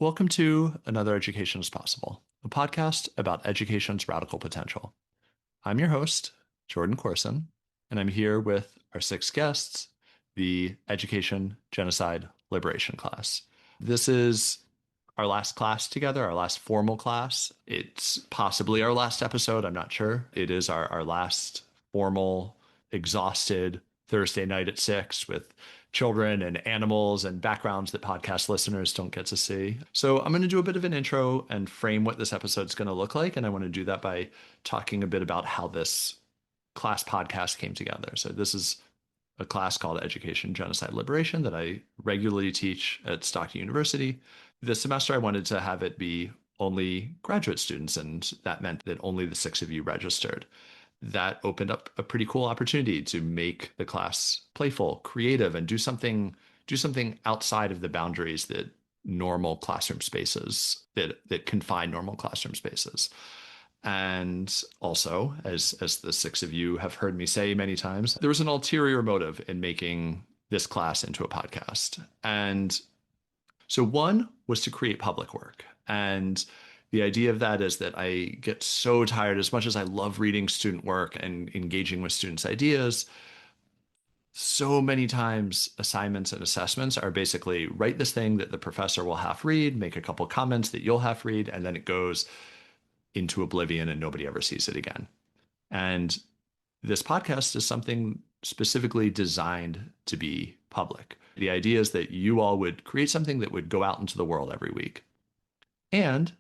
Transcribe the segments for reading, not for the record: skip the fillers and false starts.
Welcome to Another Education is Possible, a podcast about education's radical potential. I'm your host, Jordan Corson, and I'm here with our six guests, the Education, Genocide, Liberation class. This is our last class together, our last formal class. It's possibly our last episode. I'm not sure. It is our last formal, exhausted Thursday night at 6 with children and animals and backgrounds that podcast listeners don't get to see. So I'm going to do a bit of an intro and frame what this episode's going to look like. And I want to do that by talking a bit about how this class podcast came together. So this is a class called Education, Genocide, Liberation that I regularly teach at Stockton University. This semester, I wanted to have it be only graduate students, and that meant that only the six of you registered. That opened up a pretty cool opportunity to make the class playful, creative, and do something outside of the boundaries that normal classroom spaces that confine normal classroom spaces. And also, as the six of you have heard me say many times, there was an ulterior motive in making this class into a podcast. And so one was to create public work. And the idea of that is that I get so tired, as much as I love reading student work and engaging with students' ideas, so many times assignments and assessments are basically write this thing that the professor will half read, make a couple comments that you'll half read, and then it goes into oblivion and nobody ever sees it again. And this podcast is something specifically designed to be public. The idea is that you all would create something that would go out into the world every week. And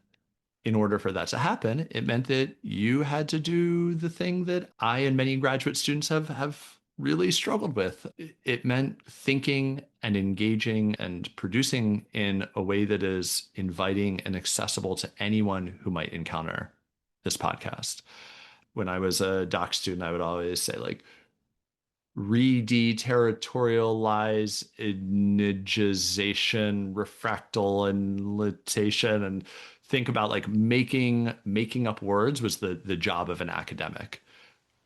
in order for that to happen, it meant that you had to do the thing that I and many graduate students have really struggled with. It meant thinking and engaging and producing in a way that is inviting and accessible to anyone who might encounter this podcast. When I was a doc student, I would always say, like, re-deterritorialize, indigization, refractal, and litation, and think about like making up words was the job of an academic.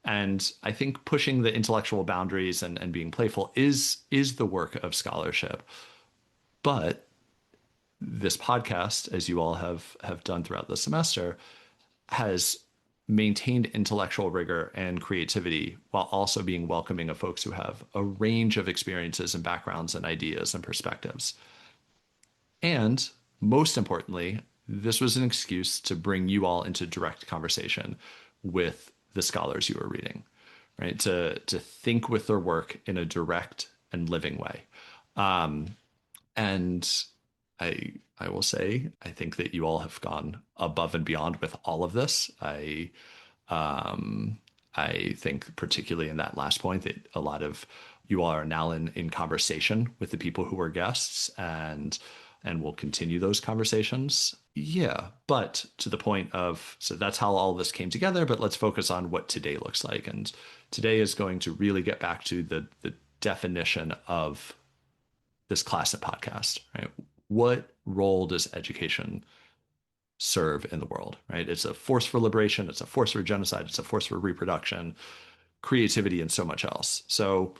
And I think pushing the intellectual boundaries and being playful is the work of scholarship. But this podcast, as you all have done throughout the semester, has maintained intellectual rigor and creativity while also being welcoming of folks who have a range of experiences and backgrounds and ideas and perspectives. And most importantly, this was an excuse to bring you all into direct conversation with the scholars you were reading, right? To think with their work in a direct and living way. And I will say, I think that you all have gone above and beyond with all of this. I think particularly in that last point that a lot of you all are now in conversation with the people who were guests and we'll continue those conversations. Yeah, but to the point of, so that's how all this came together, but let's focus on what today looks like. And today is going to really get back to the definition of this class and podcast, right? What role does education serve in the world, right? It's a force for liberation. It's a force for genocide. It's a force for reproduction, creativity, and so much else. So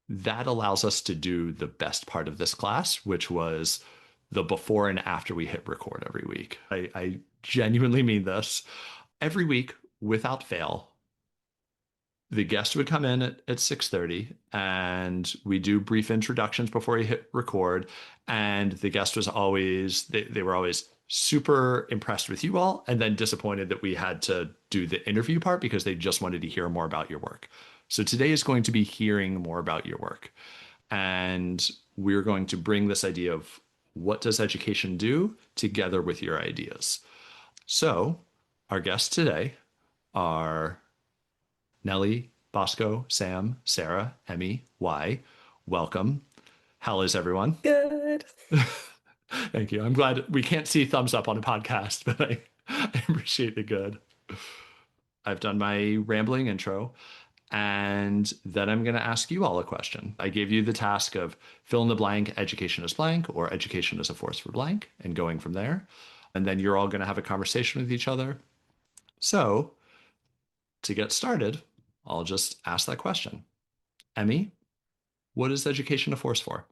that allows us to do the best part of this class, which was the before and after we hit record every week. I genuinely mean this. Every week, without fail, the guest would come in at 6:30 and we do brief introductions before we hit record. And the guest was always, they were always super impressed with you all and then disappointed that we had to do the interview part because they just wanted to hear more about your work. So today is going to be hearing more about your work. And we're going to bring this idea of what does education do together with your ideas. So our guests today are Nellie, Bosco, Sam, Sarah, Emmy, Y. Welcome. How is everyone? Good. Thank you. I'm glad we can't see thumbs up on a podcast, but I appreciate the good. I've done my rambling intro, and then I'm going to ask you all a question. I gave you the task of fill in the blank, education is blank, or education is a force for blank, and going from there. And then you're all going to have a conversation with each other. So to get started, I'll just ask that question. Emmy, what is education a force for?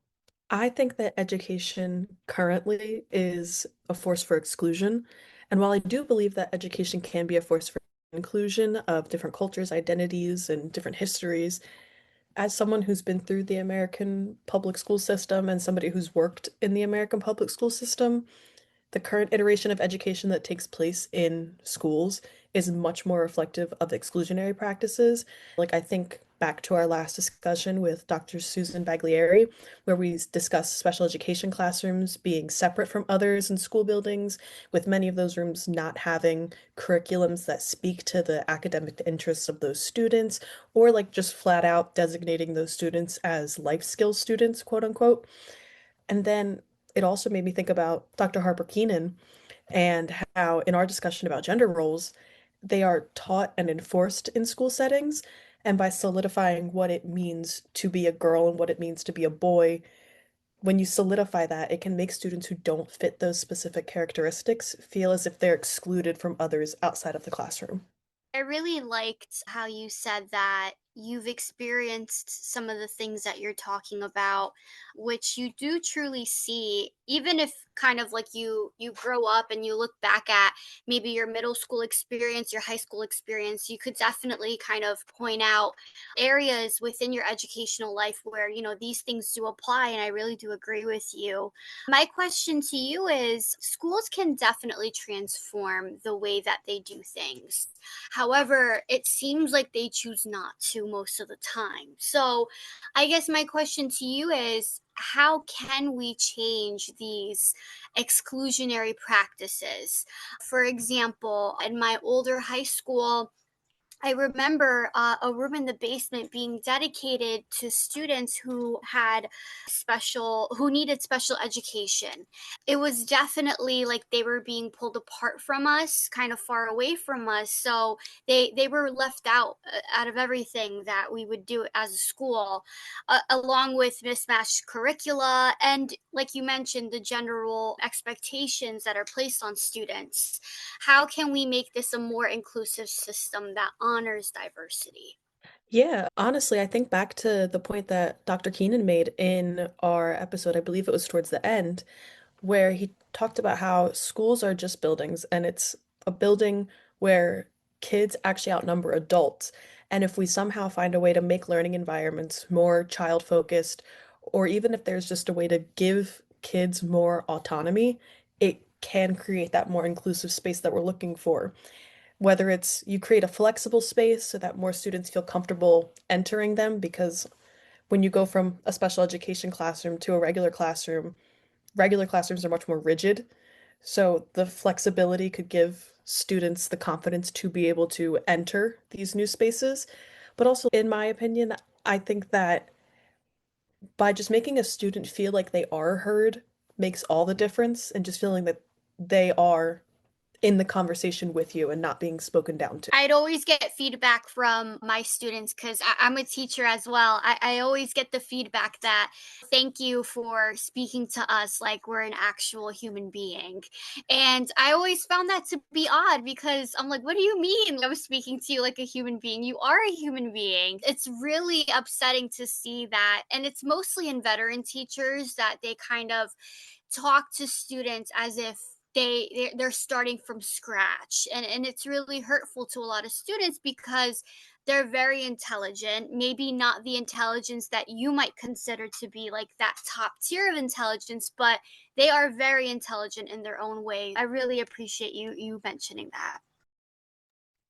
I think that education currently is a force for exclusion. And while I do believe that education can be a force for inclusion of different cultures, identities, and different histories, as someone who's been through the American public school system and somebody who's worked in the American public school system, the current iteration of education that takes place in schools is much more reflective of exclusionary practices. Like, I think back to our last discussion with Dr. Susan Baglieri, where we discussed special education classrooms being separate from others in school buildings, with many of those rooms not having curriculums that speak to the academic interests of those students, or like just flat out designating those students as life skills students, quote unquote. And then it also made me think about Dr. Harper Keenan and how, in our discussion about gender roles, they are taught and enforced in school settings. And by solidifying what it means to be a girl and what it means to be a boy, when you solidify that, it can make students who don't fit those specific characteristics feel as if they're excluded from others outside of the classroom. I really liked how you said that you've experienced some of the things that you're talking about, which you do truly see, even if kind of like you grow up and you look back at maybe your middle school experience, your high school experience, you could definitely kind of point out areas within your educational life where, these things do apply. And I really do agree with you. My question to you is schools can definitely transform the way that they do things. However, it seems like they choose not to most of the time. So, I guess my question to you is how can we change these exclusionary practices? For example, in my older high school, I remember a room in the basement being dedicated to students who needed special education. It was definitely like they were being pulled apart from us, kind of far away from us. So they were left out of everything that we would do as a school, along with mismatched curricula and, like you mentioned, the general expectations that are placed on students. How can we make this a more inclusive system that honors diversity? Yeah, honestly, I think back to the point that Dr. Keenan made in our episode, I believe it was towards the end, where he talked about how schools are just buildings and it's a building where kids actually outnumber adults. And if we somehow find a way to make learning environments more child-focused, or even if there's just a way to give kids more autonomy, it can create that more inclusive space that we're looking for. Whether it's you create a flexible space so that more students feel comfortable entering them, because when you go from a special education classroom to a regular classrooms are much more rigid. So the flexibility could give students the confidence to be able to enter these new spaces. But also, in my opinion, I think that by just making a student feel like they are heard makes all the difference, and just feeling that they are in the conversation with you and not being spoken down to. I'd always get feedback from my students because I'm a teacher as well. I always get the feedback that thank you for speaking to us like we're an actual human being. And I always found that to be odd because I'm like, what do you mean I'm speaking to you like a human being? You are a human being. It's really upsetting to see that. And it's mostly in veteran teachers that they kind of talk to students as if they're starting from scratch, and it's really hurtful to a lot of students because they're very intelligent, maybe not the intelligence that you might consider to be like that top tier of intelligence, but they are very intelligent in their own way. I really appreciate you mentioning that.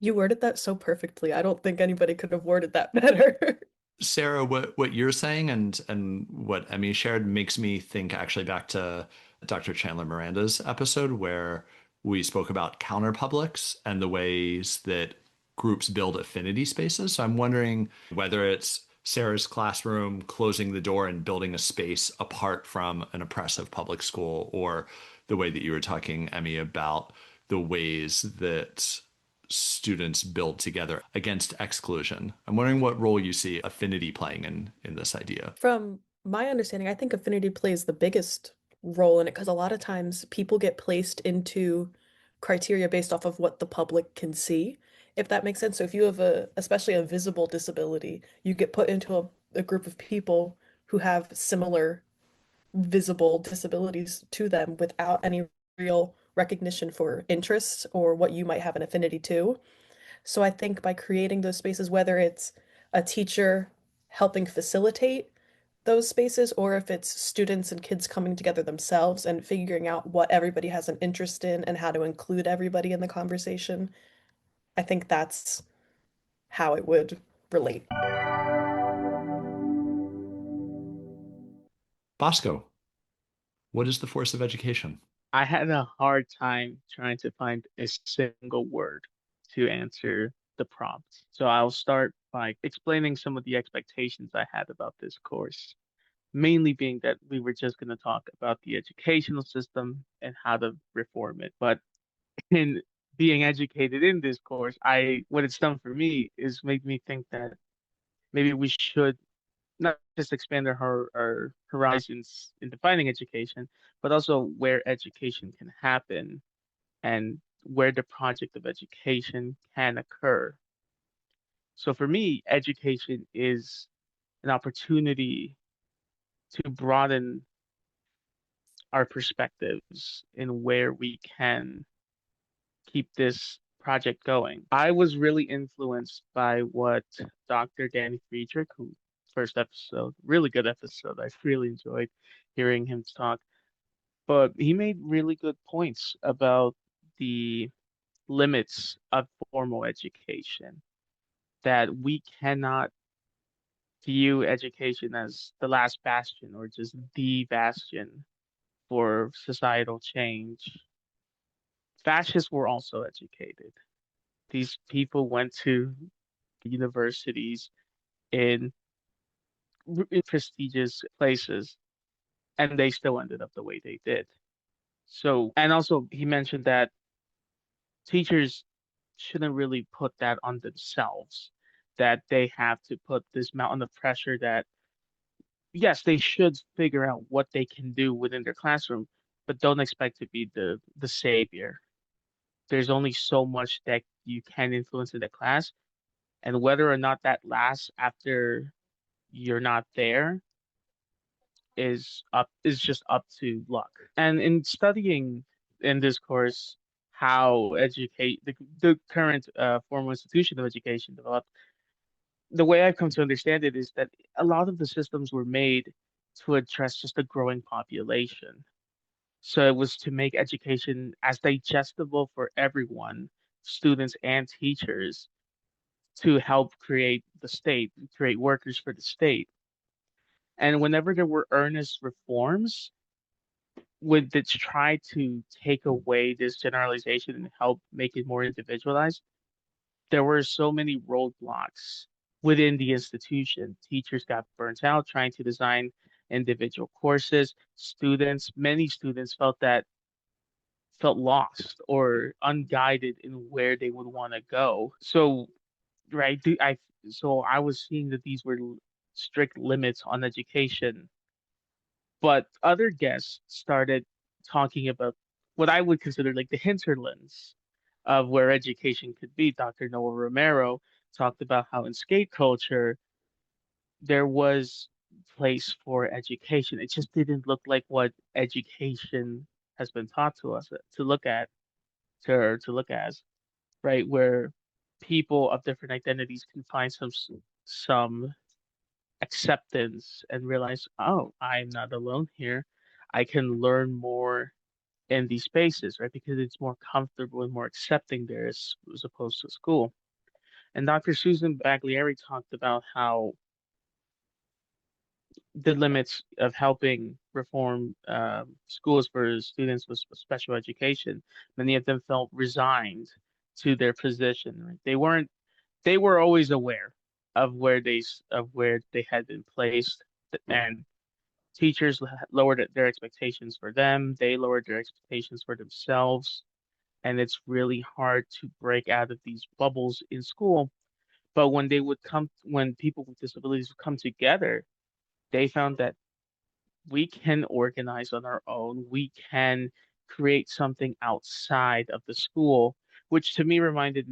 You worded that so perfectly. I don't think anybody could have worded that better. Sarah, what you're saying and what Emmy shared makes me think actually back to Dr. Chandler Miranda's episode where we spoke about counterpublics and the ways that groups build affinity spaces. So I'm wondering whether it's Sarah's classroom closing the door and building a space apart from an oppressive public school, or the way that you were talking, Emmy, about the ways that students build together against exclusion. I'm wondering what role you see affinity playing in this idea. From my understanding, I think affinity plays the biggest role in it because a lot of times people get placed into criteria based off of what the public can see, if that makes sense. So if you have especially a visible disability, you get put into a group of people who have similar visible disabilities to them without any real recognition for interests or what you might have an affinity to. So I think by creating those spaces, whether it's a teacher helping facilitate those spaces, or if it's students and kids coming together themselves and figuring out what everybody has an interest in and how to include everybody in the conversation, I think that's how it would relate. Bosco, what is the force of education? I had a hard time trying to find a single word to answer the prompt. So I'll start by explaining some of the expectations I had about this course, mainly being that we were just going to talk about the educational system and how to reform it. But in being educated in this course, what it's done for me is made me think that maybe we should not just expand our horizons in defining education, but also where education can happen and where the project of education can occur. So for me, education is an opportunity to broaden our perspectives in where we can keep this project going. I was really influenced by what Dr. Danny Friedrich, who first episode, really good episode. I really enjoyed hearing him talk. But he made really good points about the limits of formal education, that we cannot view education as the last bastion or just the bastion for societal change. Fascists were also educated. These people went to universities in, in prestigious places, and they still ended up the way they did. So, and also he mentioned that teachers shouldn't really put that on themselves, that they have to put this mountain of pressure that, yes, they should figure out what they can do within their classroom, but don't expect to be the savior. There's only so much that you can influence in the class, and whether or not that lasts after you're not there is just up to luck. And in studying in this course how educate the current formal institution of education developed, the way I've come to understand it is that a lot of the systems were made to address just a growing population. So it was to make education as digestible for everyone, students and teachers, to help create the state, create workers for the state. And whenever there were earnest reforms, would that try to take away this generalization and help make it more individualized, there were so many roadblocks within the institution. Teachers got burnt out trying to design individual courses. Many students felt lost or unguided in where they would want to go. So, right, so I was seeing that these were strict limits on education, but other guests started talking about what I would consider like the hinterlands of where education could be. Dr. Noah Romero talked about how in skate culture there was place for education. It just didn't look like what education has been taught to us to look at to look as, right? Where people of different identities can find some acceptance and realize, oh, I'm not alone here. I can learn more in these spaces, right? Because it's more comfortable and more accepting there as opposed to school. And Dr. Susan Baglieri talked about how the limits of helping reform schools for students with special education. Many of them felt resigned to their position. Right? They were always aware of where they had been placed, and teachers lowered their expectations for them. They lowered their expectations for themselves, and it's really hard to break out of these bubbles in school. But when people with disabilities would come together, they found that we can organize on our own. We can create something outside of the school, which reminded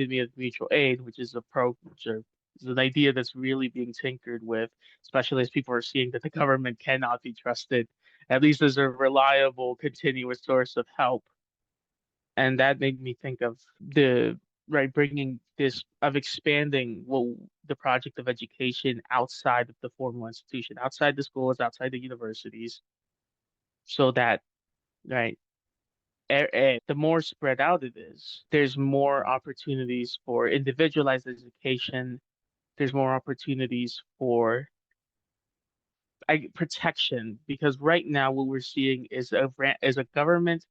me of mutual aid, which is a program, It's an idea that's really being tinkered with, especially as people are seeing that the government cannot be trusted, at least as a reliable, continuous source of help. And that made me think of the right bringing this of expanding the project of education outside of the formal institution, outside the schools, outside the universities, so that right the more spread out it is, there's more opportunities for individualized education. There's more opportunities for protection because right now what we're seeing is a government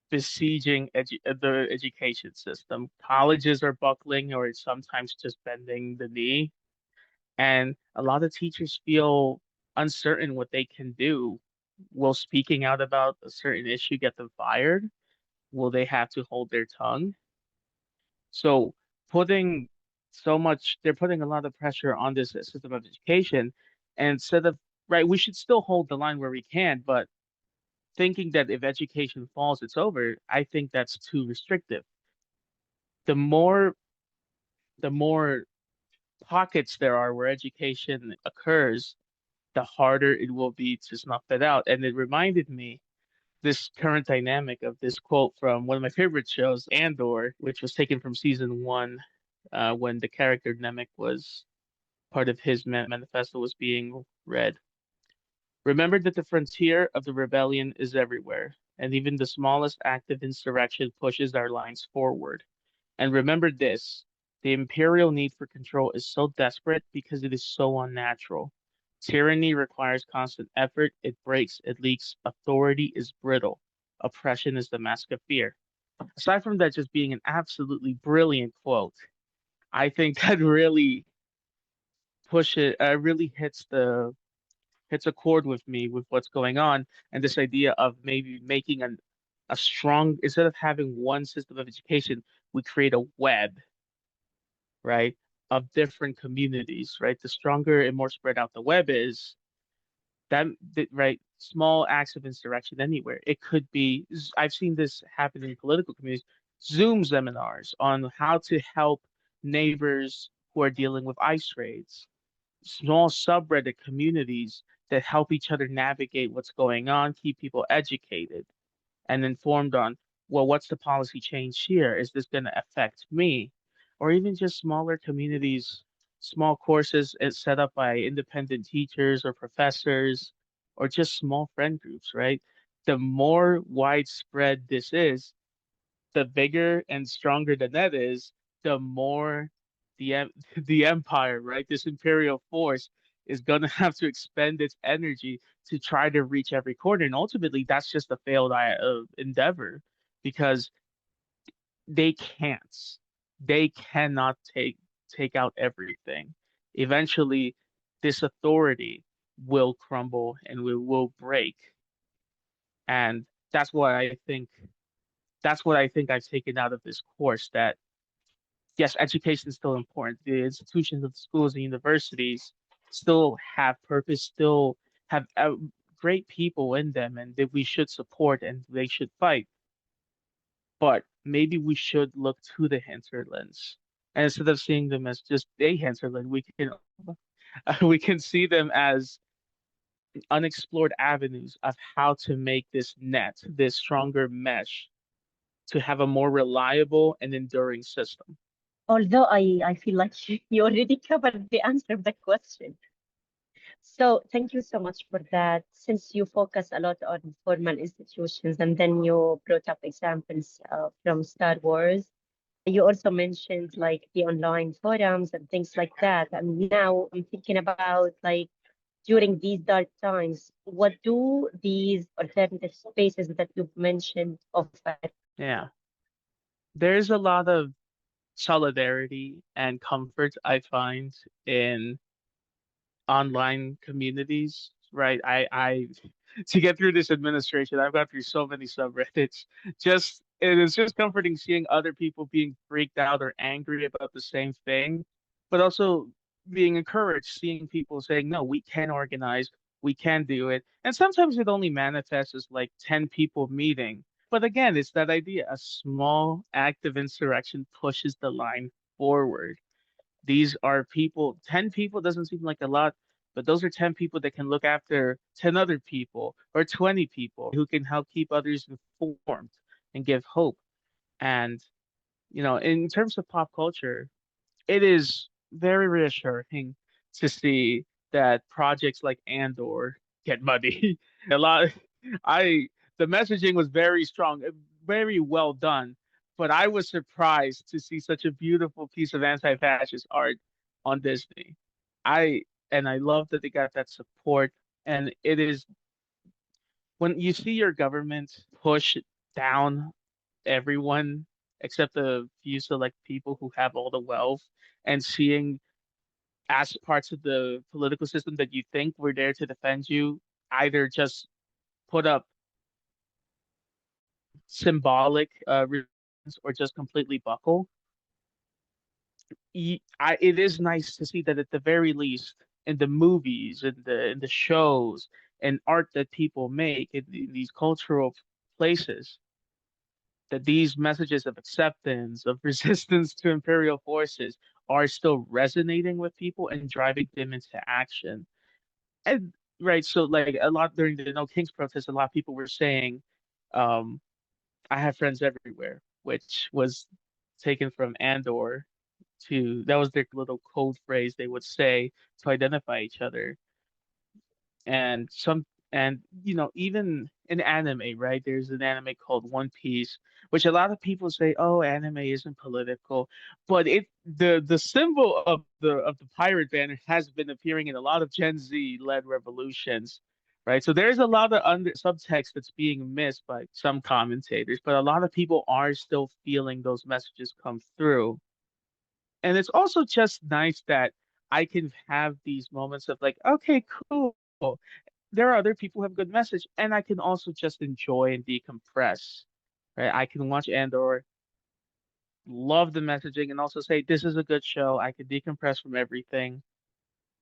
besieging the education system. Colleges are buckling or sometimes just bending the knee, and a lot of teachers feel uncertain what they can do. Will speaking out about a certain issue get them fired? Will they have to hold their tongue? So putting they're putting a lot of pressure on this system of education, and instead of right, we should still hold the line where we can, but thinking that if education falls, it's over, I think that's too restrictive. The more the more pockets there are where education occurs, the harder it will be to snuff it out. And it reminded me this current dynamic of this quote from one of my favorite shows, Andor, which was taken from season one, when the character Nemec was part of his manifesto was being read. Remember that the frontier of the rebellion is everywhere, and even the smallest act of insurrection pushes our lines forward. And remember this, the imperial need for control is so desperate because it is so unnatural. Tyranny requires constant effort, it breaks, it leaks, authority is brittle, oppression is the mask of fear. Aside from that just being an absolutely brilliant quote, I think that really hits a chord with me with what's going on and this idea of maybe making a strong instead of having one system of education, we create a web, right, of different communities, right? The stronger and more spread out the web is, right, small acts of insurrection anywhere. It could be, I've seen this happen in political communities, Zoom seminars on how to help neighbors who are dealing with ICE raids, small subreddit communities that help each other navigate what's going on, keep people educated and informed on, well, what's the policy change here? Is this going to affect me? Or even just smaller communities, small courses set up by independent teachers or professors, or just small friend groups, right? The more widespread this is, the bigger and stronger the net is, the more the empire, right? This imperial force is gonna have to expend its energy to try to reach every corner, and ultimately, that's just a failed endeavor because they can't, they cannot take out everything. Eventually, this authority will crumble and will break, and that's what I think that's what I think I've taken out of this course that yes, education is still important. The institutions of the schools and universities still have purpose, still have great people in them, and that we should support and they should fight. But maybe we should look to the hinterlands. And instead of seeing them as just a hinterland, we can we can see them as unexplored avenues of how to make this net, this stronger mesh, to have a more reliable and enduring system. Although I feel like you already covered the answer of the question. So thank you so much for that. Since you focus a lot on formal institutions and then you brought up examples from Star Wars, you also mentioned like the online forums and things like that. And now I'm thinking about like during these dark times, what do these alternative spaces that you've mentioned offer? Yeah. There's a lot of solidarity and comfort I find in online communities, right? I to get through this administration, I've got through so many subreddits. Just it is just comforting seeing other people being freaked out or angry about the same thing, but also being encouraged, seeing people saying, no, we can organize, we can do it. And sometimes it only manifests as like 10 people meeting. But again, it's that idea, a small act of insurrection pushes the line forward. These are people, 10 people doesn't seem like a lot, but those are 10 people that can look after 10 other people or 20 people who can help keep others informed and give hope. And, in terms of pop culture, it is very reassuring to see that projects like Andor get money. A lot, I the messaging was very strong, very well done, but I was surprised to see such a beautiful piece of anti-fascist art on Disney. I and I love that they got that support, and it is when you see your government push down everyone except a few select people who have all the wealth and seeing as parts of the political system that you think were there to defend you either just put up symbolic resistance or just completely buckle. It is nice to see that at the very least in the movies, in the shows, and art that people make in these cultural places, that these messages of acceptance, of resistance to imperial forces are still resonating with people and driving them into action. And right, so like a lot during the No Kings protest, a lot of people were saying, um, I have friends everywhere, which was taken from Andor that was their little code phrase they would say to identify each other. And even in anime, right, there's an anime called One Piece, which a lot of people say, oh, anime isn't political, but the symbol of the pirate banner has been appearing in a lot of Gen Z led revolutions, right? So there's a lot of subtext that's being missed by some commentators, but a lot of people are still feeling those messages come through. And it's also just nice that I can have these moments of like, okay, cool, there are other people who have good message, and I can also just enjoy and decompress. Right? I can watch Andor, love the messaging, and also say this is a good show. I can decompress from everything.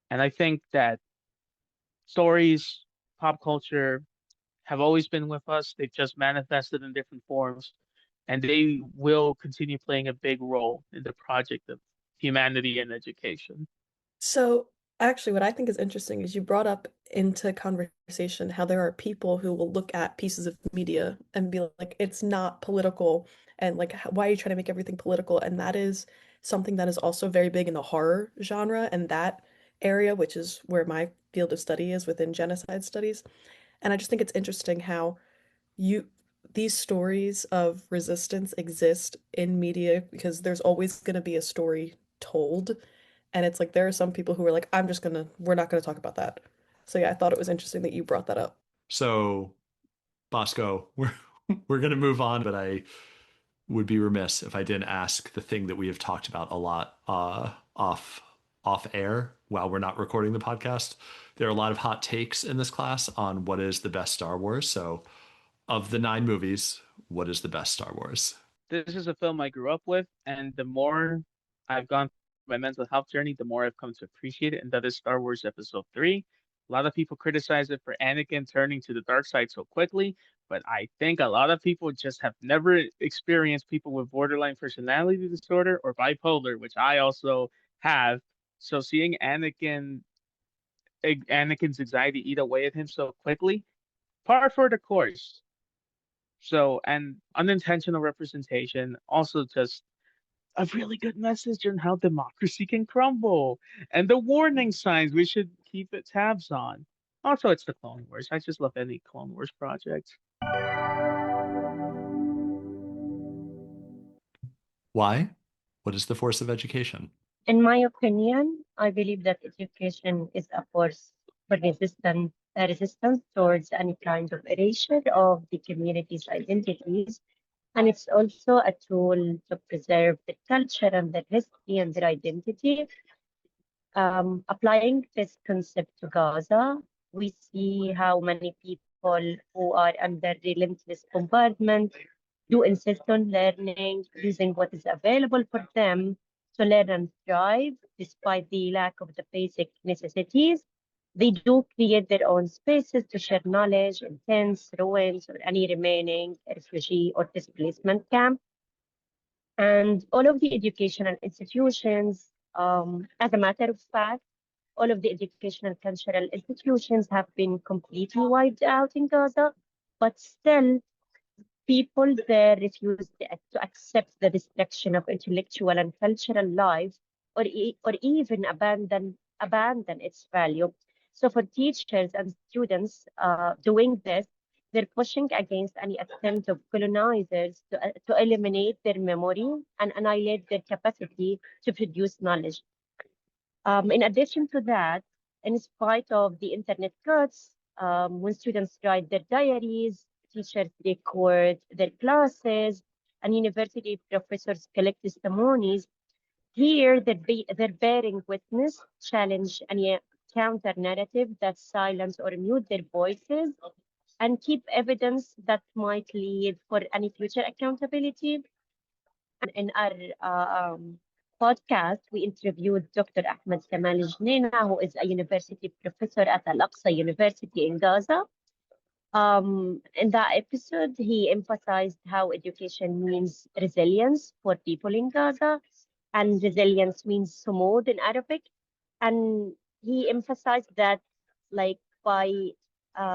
And I think that stories, pop culture have always been with us. They've just manifested in different forms, and they will continue playing a big role in the project of humanity and education. So, actually, what I think is interesting is you brought up into conversation how there are people who will look at pieces of media and be like, it's not political, and like, why are you trying to make everything political? And that is something that is also very big in the horror genre and that area, which is where my field of study is within genocide studies. And I just think it's interesting how you these stories of resistance exist in media because there's always going to be a story told. And it's like there are some people who are like, we're not gonna talk about that. So yeah, I thought it was interesting that you brought that up. So, Bosco, we're gonna move on, but I would be remiss if I didn't ask the thing that we have talked about a lot off air while we're not recording the podcast. There are a lot of hot takes in this class on what is the best Star Wars. So, of the 9 movies, what is the best Star Wars? This is a film I grew up with, and the more I've gone through my mental health journey, the more I've come to appreciate it, and that is Star Wars Episode 3. A lot of people criticize it for Anakin turning to the dark side so quickly, but I think a lot of people just have never experienced people with borderline personality disorder or bipolar, which I also have. So seeing Anakin's anxiety eat away at him so quickly, par for the course. So, and unintentional representation, also just a really good message on how democracy can crumble and the warning signs we should keep it tabs on. Also, it's the Clone Wars. I just love any Clone Wars project. Why? What is the force of education? In my opinion, I believe that education is a force for resistance towards any kind of erasure of the community's identities. And it's also a tool to preserve the culture and their history and their identity. Applying this concept to Gaza, we see how many people who are under relentless bombardment do insist on learning, using what is available for them to learn and thrive, despite the lack of the basic necessities. They do create their own spaces to share knowledge in tents, ruins, or any remaining refugee or displacement camp. And all of the educational institutions As a matter of fact, all of the educational cultural institutions have been completely wiped out in Gaza, but still people there refuse to accept the destruction of intellectual and cultural life, or even abandon its value. So for teachers and students doing this, they're pushing against any attempt of colonizers to eliminate their memory and annihilate their capacity to produce knowledge. In addition to that, in spite of the internet cuts, when students write their diaries, teachers record their classes, and university professors collect testimonies, here they're bearing witness, challenge any counter narrative that silence or mute their voices, and keep evidence that might lead for any future accountability. In our podcast, we interviewed Dr. Ahmed Kamal Jnena, who is a university professor at Al-Aqsa University in Gaza. In that episode, he emphasized how education means resilience for people in Gaza, and resilience means sumud in Arabic. And he emphasized that, like, by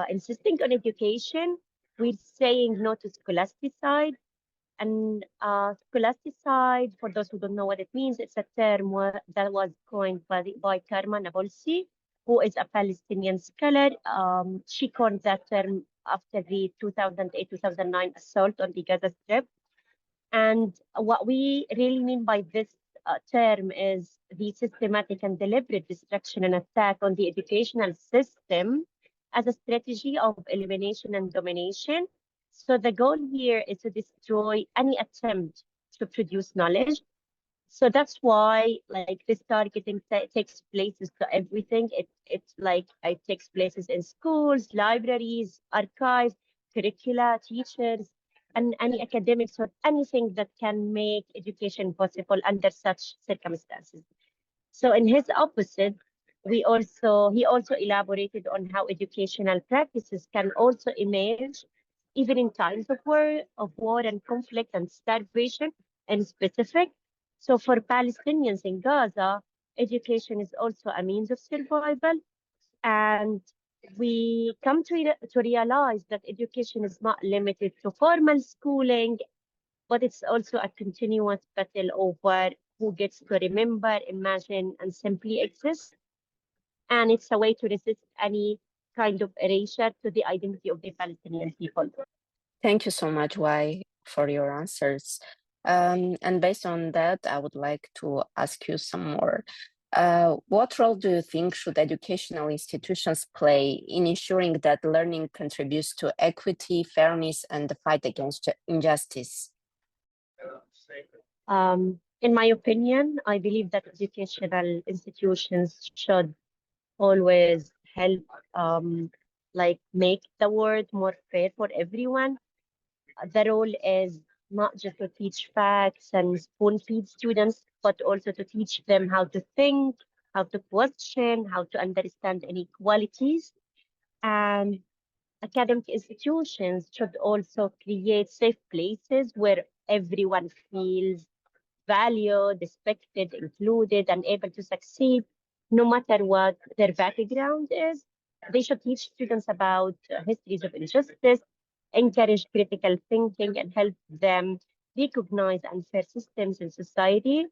insisting on education, we're saying no to scholasticide, and scholasticide, for those who don't know what it means, it's a term that was coined by Karma Nabolsi, who is a Palestinian scholar. She coined that term after the 2008-2009 assault on the Gaza Strip. And what we really mean by this term is the systematic and deliberate destruction and attack on the educational system as a strategy of elimination and domination. So the goal here is to destroy any attempt to produce knowledge. So that's why, like, this targeting takes places to everything. It takes places in schools, libraries, archives, curricula, teachers, and any academics or anything that can make education possible under such circumstances. So in his opposite, he also elaborated on how educational practices can also emerge even in times of war and conflict and starvation and specific. So for Palestinians in Gaza, education is also a means of survival. And we come to realize that education is not limited to formal schooling, but it's also a continuous battle over who gets to remember, imagine, and simply exist. And it's a way to resist any kind of erasure to the identity of the Palestinian people. Thank you so much, Wai, for your answers. And based on that, I would like to ask you some more. What role do you think should educational institutions play in ensuring that learning contributes to equity, fairness, and the fight against injustice? In my opinion, I believe that educational institutions should always help make the world more fair for everyone. The role is not just to teach facts and spoon feed students, but also to teach them how to think, how to question, how to understand inequalities. And academic institutions should also create safe places where everyone feels valued, respected, included, and able to succeed, no matter what their background is. They should teach students about histories of injustice, encourage critical thinking, and help them recognize unfair systems in society.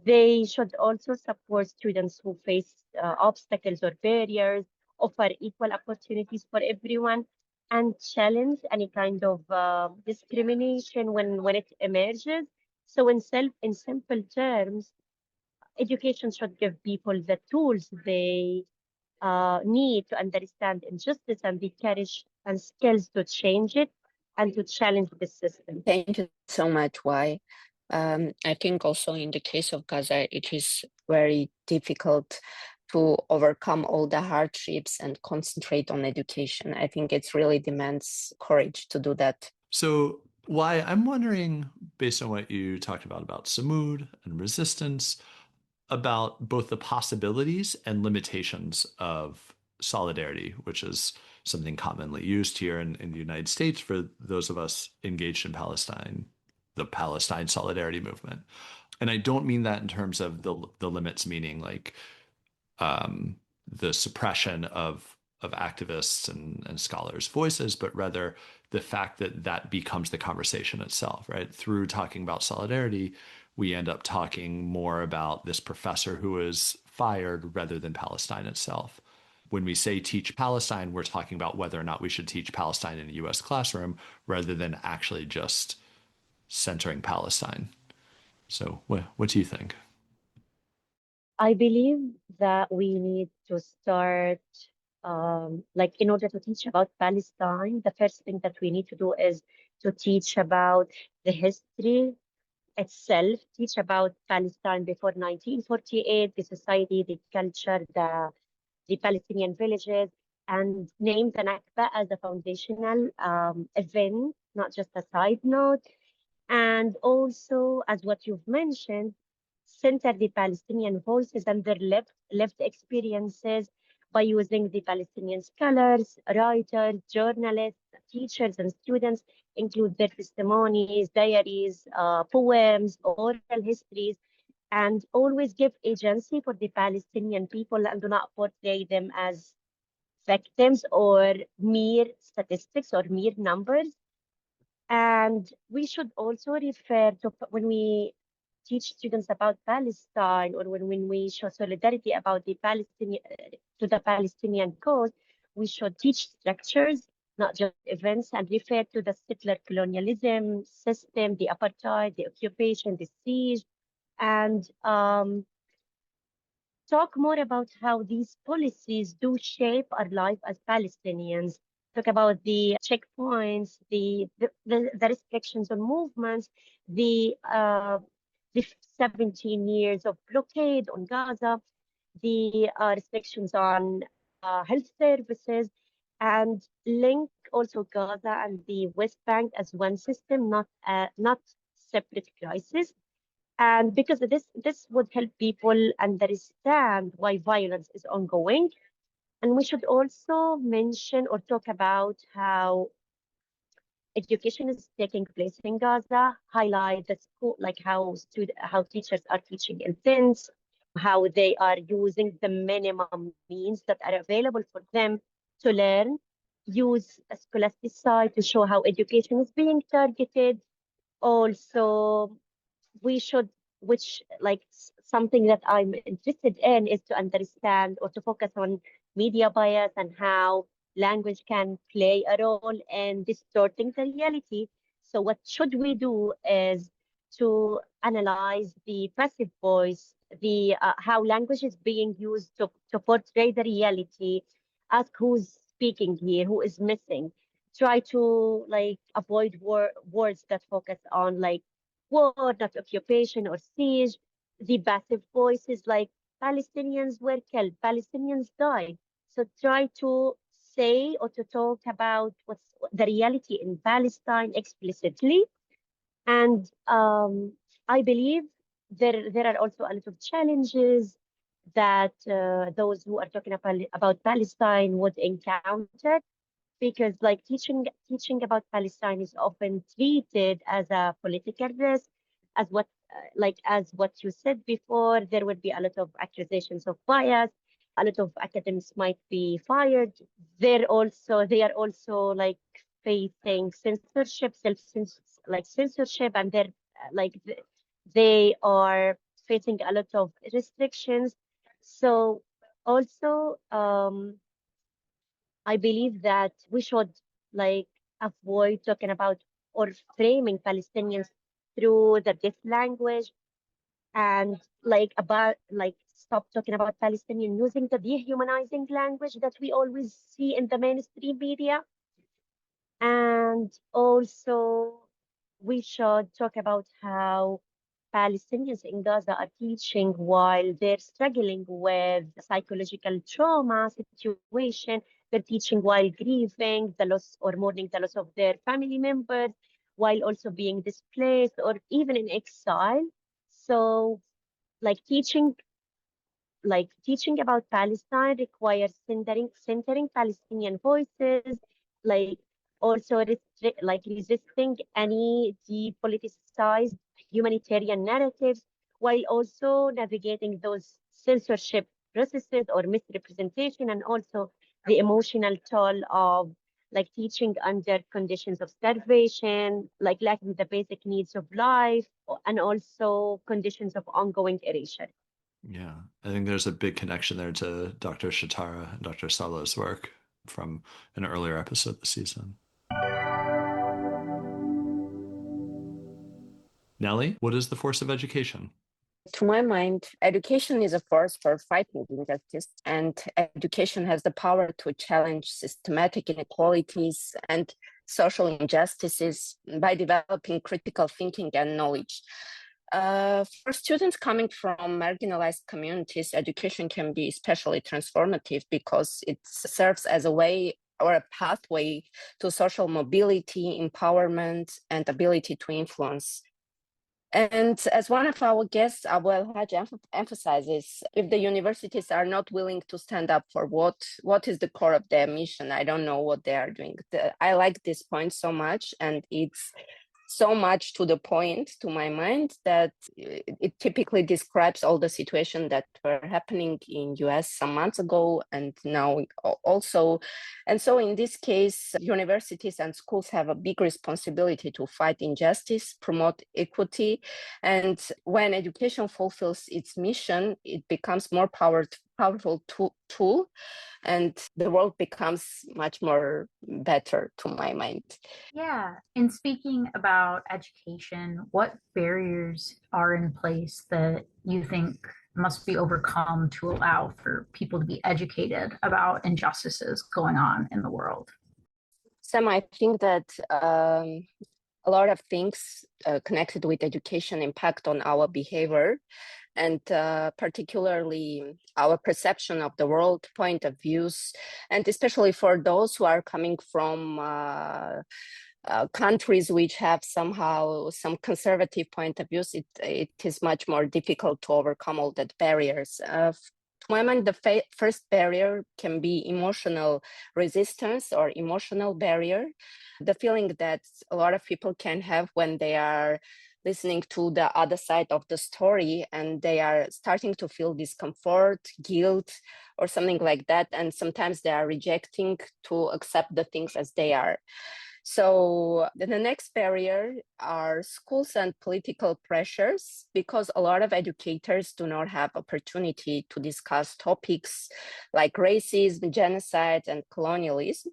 They should also support students who face obstacles or barriers, offer equal opportunities for everyone, and challenge any kind of discrimination when it emerges. So in simple terms, education should give people the tools they need to understand injustice and the courage and skills to change it and to challenge the system. Thank you so much, Wai. I think also in the case of Gaza, it is very difficult to overcome all the hardships and concentrate on education. I think it really demands courage to do that. So, Wai, I'm wondering, based on what you talked about Samud and resistance, about both the possibilities and limitations of solidarity, which is something commonly used here in the United States for those of us engaged in Palestine, the Palestine solidarity movement. And I don't mean that in terms of the limits, meaning like the suppression of activists and scholars' voices, but rather the fact that that becomes the conversation itself, right? Through talking about solidarity, we end up talking more about this professor who is fired rather than Palestine itself. When we say teach Palestine, we're talking about whether or not we should teach Palestine in a US classroom rather than actually just centering Palestine. So, what do you think? I believe that we need to start, like, in order to teach about Palestine, the first thing that we need to do is to teach about the history itself, teach about Palestine before 1948, the society, the culture, the Palestinian villages, and name the Nakba as a foundational event, not just a side note. And also, as what you've mentioned, center the Palestinian voices and their lived experiences by using the Palestinian scholars, writers, journalists, teachers, and students, include their testimonies, diaries, poems, oral histories, and always give agency for the Palestinian people and do not portray them as victims or mere statistics or mere numbers. And we should also refer to when we teach students about Palestine or when we show solidarity about the Palestinian to the Palestinian cause, we should teach structures, not just events, and refer to the settler colonialism system, the apartheid, the occupation, the siege, and talk more about how these policies do shape our life as Palestinians. Talk about the checkpoints, the restrictions on movements, the 17 years of blockade on Gaza, the restrictions on health services, and link also Gaza and the West Bank as one system, not separate crises. And because of this would help people understand why violence is ongoing. And we should also mention or talk about how education is taking place in Gaza, highlight the school, like how teachers are teaching in tents, how they are using the minimum means that are available for them to learn, use a scholastic side to show how education is being targeted. Also, we should, which like something that I'm interested in is to understand or to focus on media bias and how language can play a role in distorting the reality. So what should we do is to analyze the passive voice, the how language is being used to portray the reality, ask who's speaking here, who is missing, try to like avoid words that focus on like war, not occupation or siege. The passive voices like Palestinians were killed, Palestinians died. So try to say or to talk about what's the reality in Palestine explicitly. And I believe there are also a lot of challenges that those who are talking about Palestine would encounter because like teaching about Palestine is often treated as a political risk, as what like as what you said before, there would be a lot of accusations of bias, a lot of academics might be fired. They are also like facing censorship, like censorship, and they're like they are facing a lot of restrictions. So also I believe that we should like avoid talking about or framing Palestinians through the death language and like about like stop talking about Palestinian using the dehumanizing language that we always see in the mainstream media. And also we should talk about how Palestinians in Gaza are teaching while they're struggling with psychological trauma situation. They're teaching while grieving the loss or mourning the loss of their family members, while also being displaced or even in exile. So, like teaching about Palestine requires centering Palestinian voices, like also resisting any depoliticized humanitarian narratives. while also navigating those censorship processes or misrepresentation, and also the emotional toll of like teaching under conditions of starvation, like lacking the basic needs of life, and also conditions of ongoing erasure. Yeah, I think there's a big connection there to Dr. Shatara and Dr. Salo's work from an earlier episode this season. Nellie, what is the force of education? To my mind, education is a force for fighting injustice, and education has the power to challenge systematic inequalities and social injustices by developing critical thinking and knowledge. For students coming from marginalized communities, education can be especially transformative because it serves as a way or a pathway to social mobility, empowerment, and ability to influence. And as one of our guests, Abou Haj emphasizes, if the universities are not willing to stand up for what is the core of their mission, I don't know what they are doing. I like this point so much, and it's so much to the point, to my mind, that it typically describes all the situations that were happening in US some months ago and now also. And so in this case, universities and schools have a big responsibility to fight injustice, promote equity. And when education fulfills its mission, it becomes more powerful tool, and the world becomes much more better, to my mind. Yeah. And speaking about education, what barriers are in place that you think must be overcome to allow for people to be educated about injustices going on in the world? Sam, I think that a lot of things connected with education impact on our behavior, and particularly our perception of the world, point of views, and especially for those who are coming from countries which have somehow some conservative point of views, it is much more difficult to overcome all that barriers. To my mind, the first barrier can be emotional resistance or emotional barrier, the feeling that a lot of people can have when they are listening to the other side of the story and they are starting to feel discomfort, guilt, or something like that. And sometimes they are rejecting to accept the things as they are. So the next barrier are schools and political pressures, because a lot of educators do not have opportunity to discuss topics like racism, genocide, and colonialism.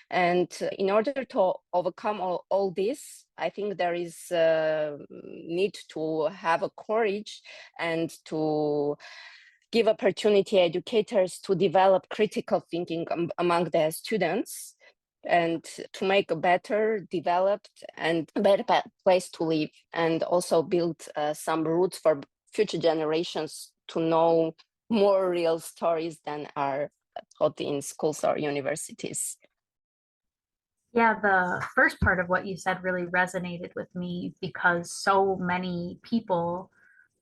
And in order to overcome all this, I think there is need to have a courage and to give opportunity educators to develop critical thinking among their students, and to make a better developed and better place to live, and also build some roots for future generations to know more real stories than are taught in schools or universities. Yeah, the first part of what you said really resonated with me because so many people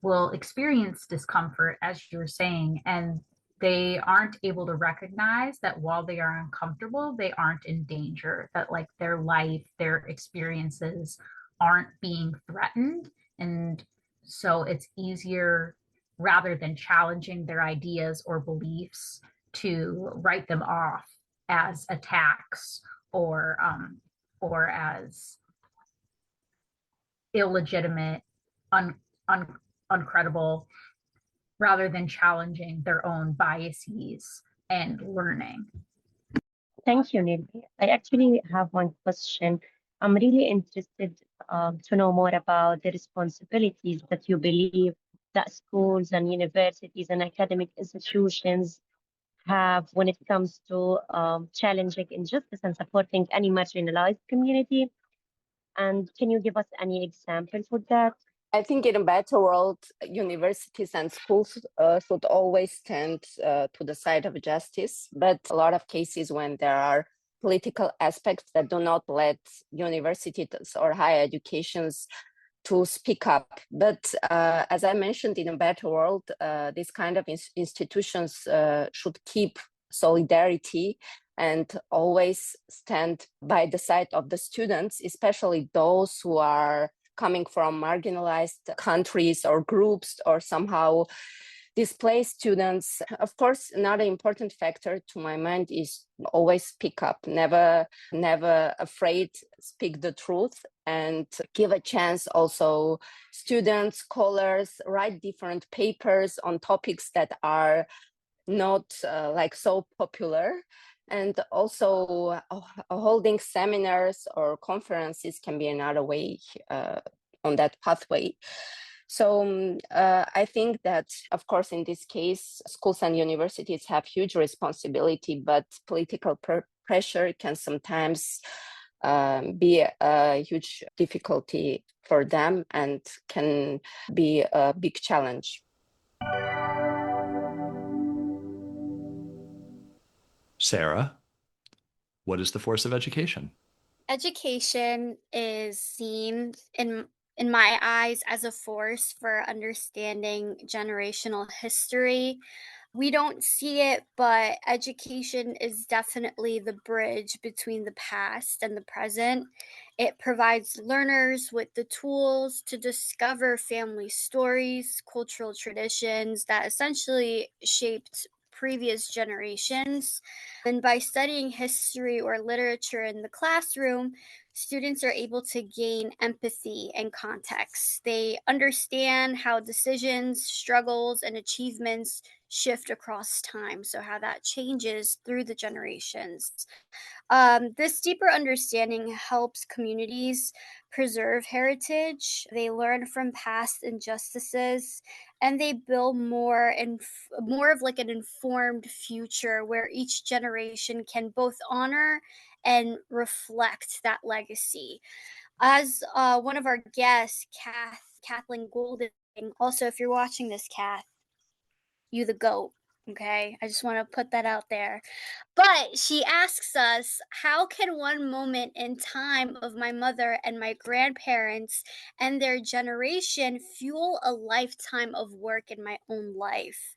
will experience discomfort, as you were saying, and they aren't able to recognize that while they are uncomfortable, they aren't in danger, that like their life, their experiences aren't being threatened. And so it's easier, rather than challenging their ideas or beliefs, to write them off as attacks or as illegitimate, uncredible, rather than challenging their own biases and learning. Thank you, Nidhi. I actually have one question. I'm really interested to know more about the responsibilities that you believe that schools and universities and academic institutions have when it comes to challenging injustice and supporting any marginalized community. And can you give us any example for that? I think in a better world, universities and schools should always stand to the side of justice. But a lot of cases when there are political aspects that do not let universities or higher educations to speak up. But as I mentioned, in a better world, these kind of institutions should keep solidarity and always stand by the side of the students, especially those who are coming from marginalized countries or groups or somehow displaced students. Of course, another important factor to my mind is always speak up, never afraid, speak the truth, and give a chance also students, scholars, write different papers on topics that are not like so popular. And also holding seminars or conferences can be another way on that pathway. So I think that, of course, in this case, schools and universities have huge responsibility, but political pressure can sometimes be a huge difficulty for them and can be a big challenge. Sarah, what is the force of education? Education is seen in my eyes as a force for understanding generational history. We don't see it, but education is definitely the bridge between the past and the present. It provides learners with the tools to discover family stories, cultural traditions that essentially shaped previous generations. And by studying history or literature in the classroom, students are able to gain empathy and context. They understand how decisions, struggles, and achievements shift across time. So, how that changes through the generations. This deeper understanding helps communities preserve heritage. They learn from past injustices, and they build more of like an informed future where each generation can both honor and reflect that legacy. As one of our guests, Kathleen Golden, also, if you're watching this, Kath, you the goat. Okay, I just want to put that out there. But she asks us, how can one moment in time of my mother and my grandparents and their generation fuel a lifetime of work in my own life?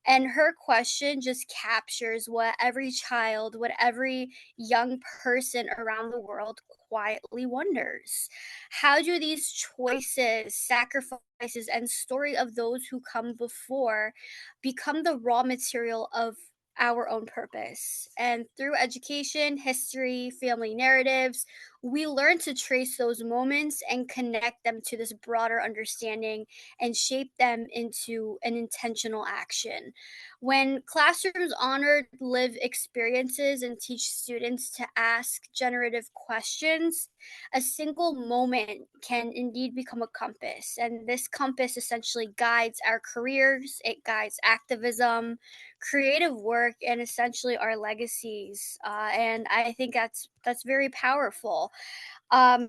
And her question just captures what every child, what every young person around the world quietly wonders. How do these choices, sacrifices, and story of those who come before become the raw material of our own purpose? And through education, history, family narratives, we learn to trace those moments and connect them to this broader understanding and shape them into an intentional action. When classrooms honor live experiences and teach students to ask generative questions, a single moment can indeed become a compass. And this compass essentially guides our careers, it guides activism, creative work, and essentially our legacies. And I think that's very powerful. Um,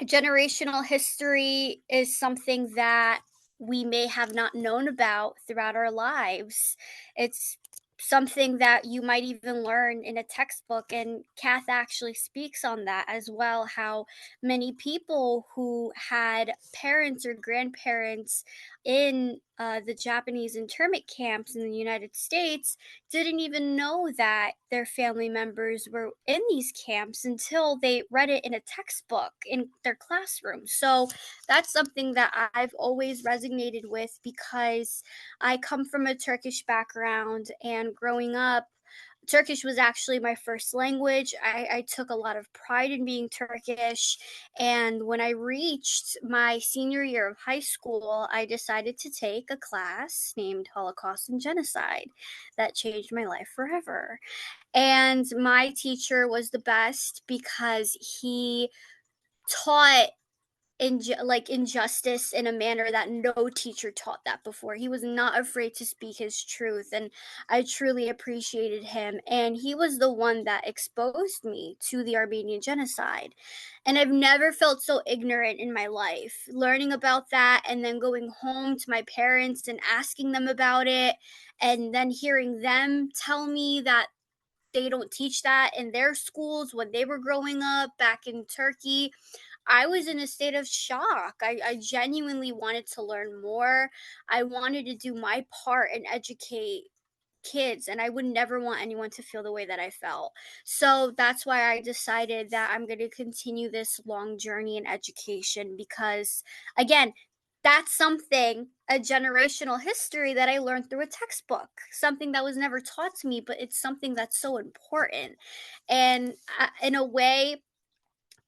Generational history is something that we may have not known about throughout our lives. It's something that you might even learn in a textbook, and Kath actually speaks on that as well, how many people who had parents or grandparents in the Japanese internment camps in the United States didn't even know that their family members were in these camps until they read it in a textbook in their classroom. So that's something that I've always resonated with because I come from a Turkish background, and growing up, Turkish was actually my first language. I took a lot of pride in being Turkish. And when I reached my senior year of high school, I decided to take a class named Holocaust and Genocide that changed my life forever. And my teacher was the best because he taught injustice in a manner that no teacher taught that before. He was not afraid to speak his truth, and I truly appreciated him. And he was the one that exposed me to the Armenian genocide. And I've never felt so ignorant in my life. Learning about that and then going home to my parents and asking them about it, and then hearing them tell me that they don't teach that in their schools when they were growing up back in Turkey. I was in a state of shock. I genuinely wanted to learn more. I wanted to do my part and educate kids, and I would never want anyone to feel the way that I felt. So that's why I decided that I'm going to continue this long journey in education, because again, that's something, a generational history that I learned through a textbook, something that was never taught to me, but it's something that's so important. And in a way,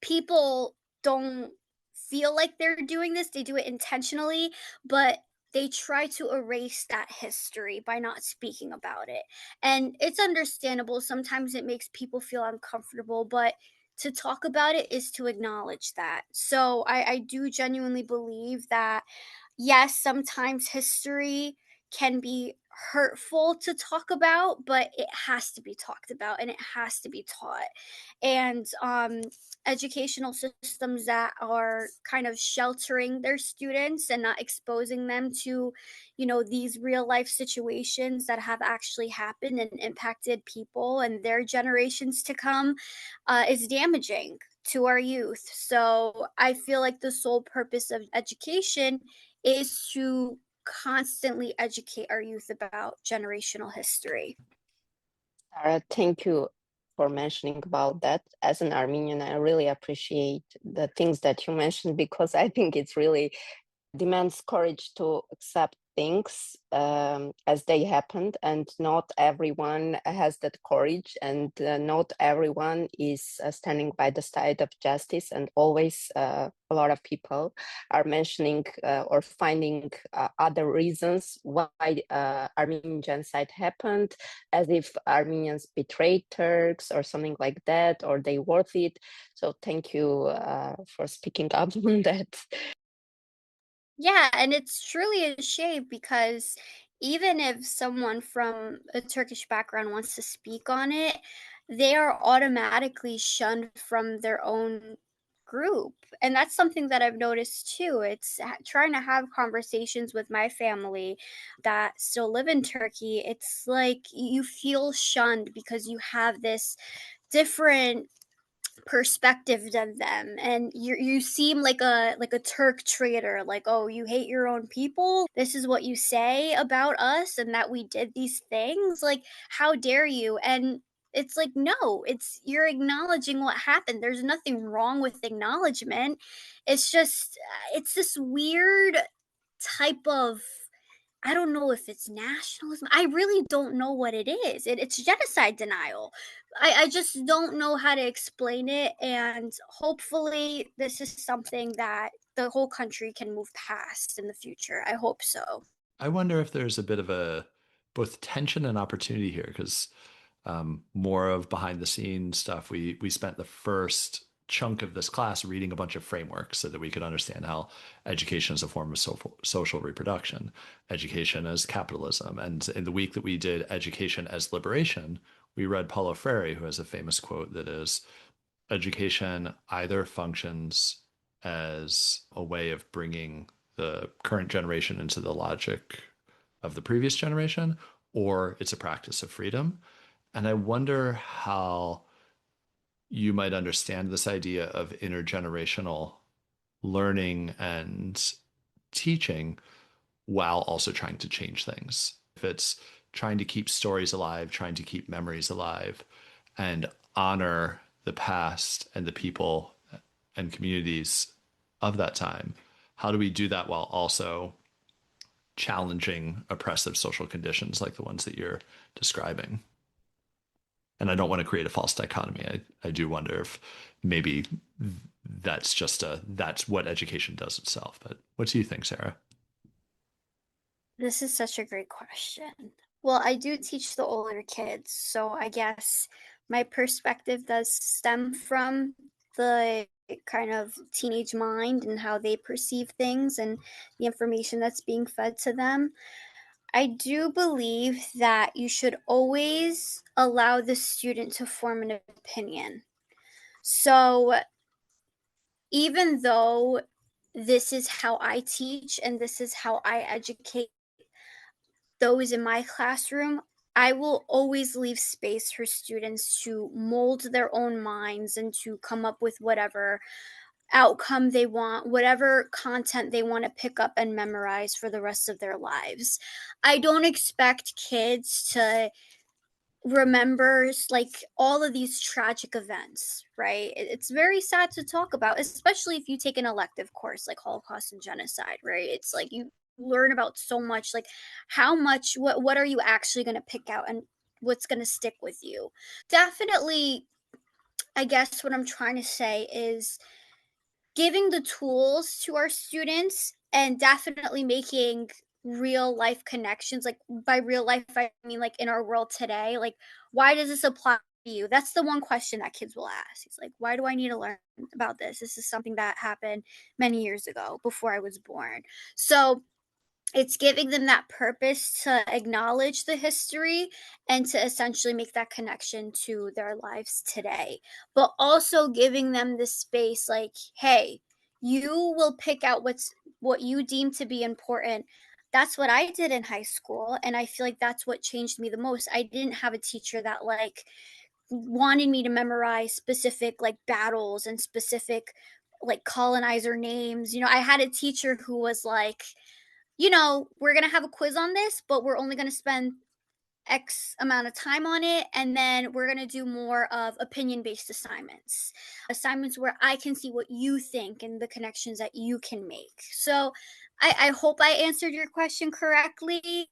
people don't feel like they're doing this. They do it intentionally, but they try to erase that history by not speaking about it. And it's understandable. Sometimes it makes people feel uncomfortable, but to talk about it is to acknowledge that. So I do genuinely believe that, yes, sometimes history can be hurtful to talk about, but it has to be talked about and it has to be taught. And educational systems that are kind of sheltering their students and not exposing them to, these real life situations that have actually happened and impacted people and their generations to come, is damaging to our youth. So I feel like the sole purpose of education is to constantly educate our youth about generational history. Sarah, thank you for mentioning about that. As an Armenian, I really appreciate the things that you mentioned, because I think it's really demands courage to accept things as they happened, and not everyone has that courage, and not everyone is standing by the side of justice. And always a lot of people are mentioning or finding other reasons why Armenian genocide happened, as if Armenians betrayed Turks or something like that, or they worth it. So thank you for speaking up on that. Yeah, and it's truly a shame, because even if someone from a Turkish background wants to speak on it, they are automatically shunned from their own group. And that's something that I've noticed too. It's trying to have conversations with my family that still live in Turkey. It's like you feel shunned because you have this different perspective than them, and you seem like a Turk traitor, like, oh, you hate your own people, this is what you say about us and that we did these things, like, how dare you? And it's like, no, it's, you're acknowledging what happened. There's nothing wrong with acknowledgement. It's just it's this weird type of, I don't know if it's nationalism. I really don't know what it is. It's genocide denial. I just don't know how to explain it. And hopefully, this is something that the whole country can move past in the future. I hope so. I wonder if there's a bit of a both tension and opportunity here, because more of behind the scenes stuff. We spent the first chunk of this class reading a bunch of frameworks so that we could understand how education is a form of social reproduction, education as capitalism. And in the week that we did education as liberation, we read Paulo Freire, who has a famous quote that is, education either functions as a way of bringing the current generation into the logic of the previous generation, or it's a practice of freedom. And I wonder how you might understand this idea of intergenerational learning and teaching while also trying to change things. If it's trying to keep stories alive, trying to keep memories alive, and honor the past and the people and communities of that time, how do we do that while also challenging oppressive social conditions like the ones that you're describing? And I don't want to create a false dichotomy. I do wonder if maybe that's what education does itself. But what do you think, Sarah? This is such a great question. Well, I do teach the older kids, so I guess my perspective does stem from the kind of teenage mind and how they perceive things and the information that's being fed to them. I do believe that you should always allow the student to form an opinion. So even though this is how I teach and this is how I educate those in my classroom, I will always leave space for students to mold their own minds and to come up with whatever outcome they want, whatever content they want to pick up and memorize for the rest of their lives. I don't expect kids to remember like all of these tragic events, right? It's very sad to talk about, especially if you take an elective course like Holocaust and Genocide, right? It's like you learn about so much, like how much, what are you actually going to pick out and what's going to stick with you. Definitely, I guess what I'm trying to say is giving the tools to our students and definitely making real life connections. Like by real life, I mean like in our world today. Like, why does this apply to you? That's the one question that kids will ask. It's like, why do I need to learn about this? This is something that happened many years ago before I was born. So it's giving them that purpose to acknowledge the history and to essentially make that connection to their lives today, but also giving them the space like, hey, you will pick out what you deem to be important. That's what I did in high school, and I feel like that's what changed me the most. I didn't have a teacher that like wanted me to memorize specific like battles and specific like colonizer names. I had a teacher who was like, we're going to have a quiz on this, but we're only going to spend X amount of time on it. And then we're going to do more of opinion based assignments where I can see what you think and the connections that you can make. So I hope I answered your question correctly.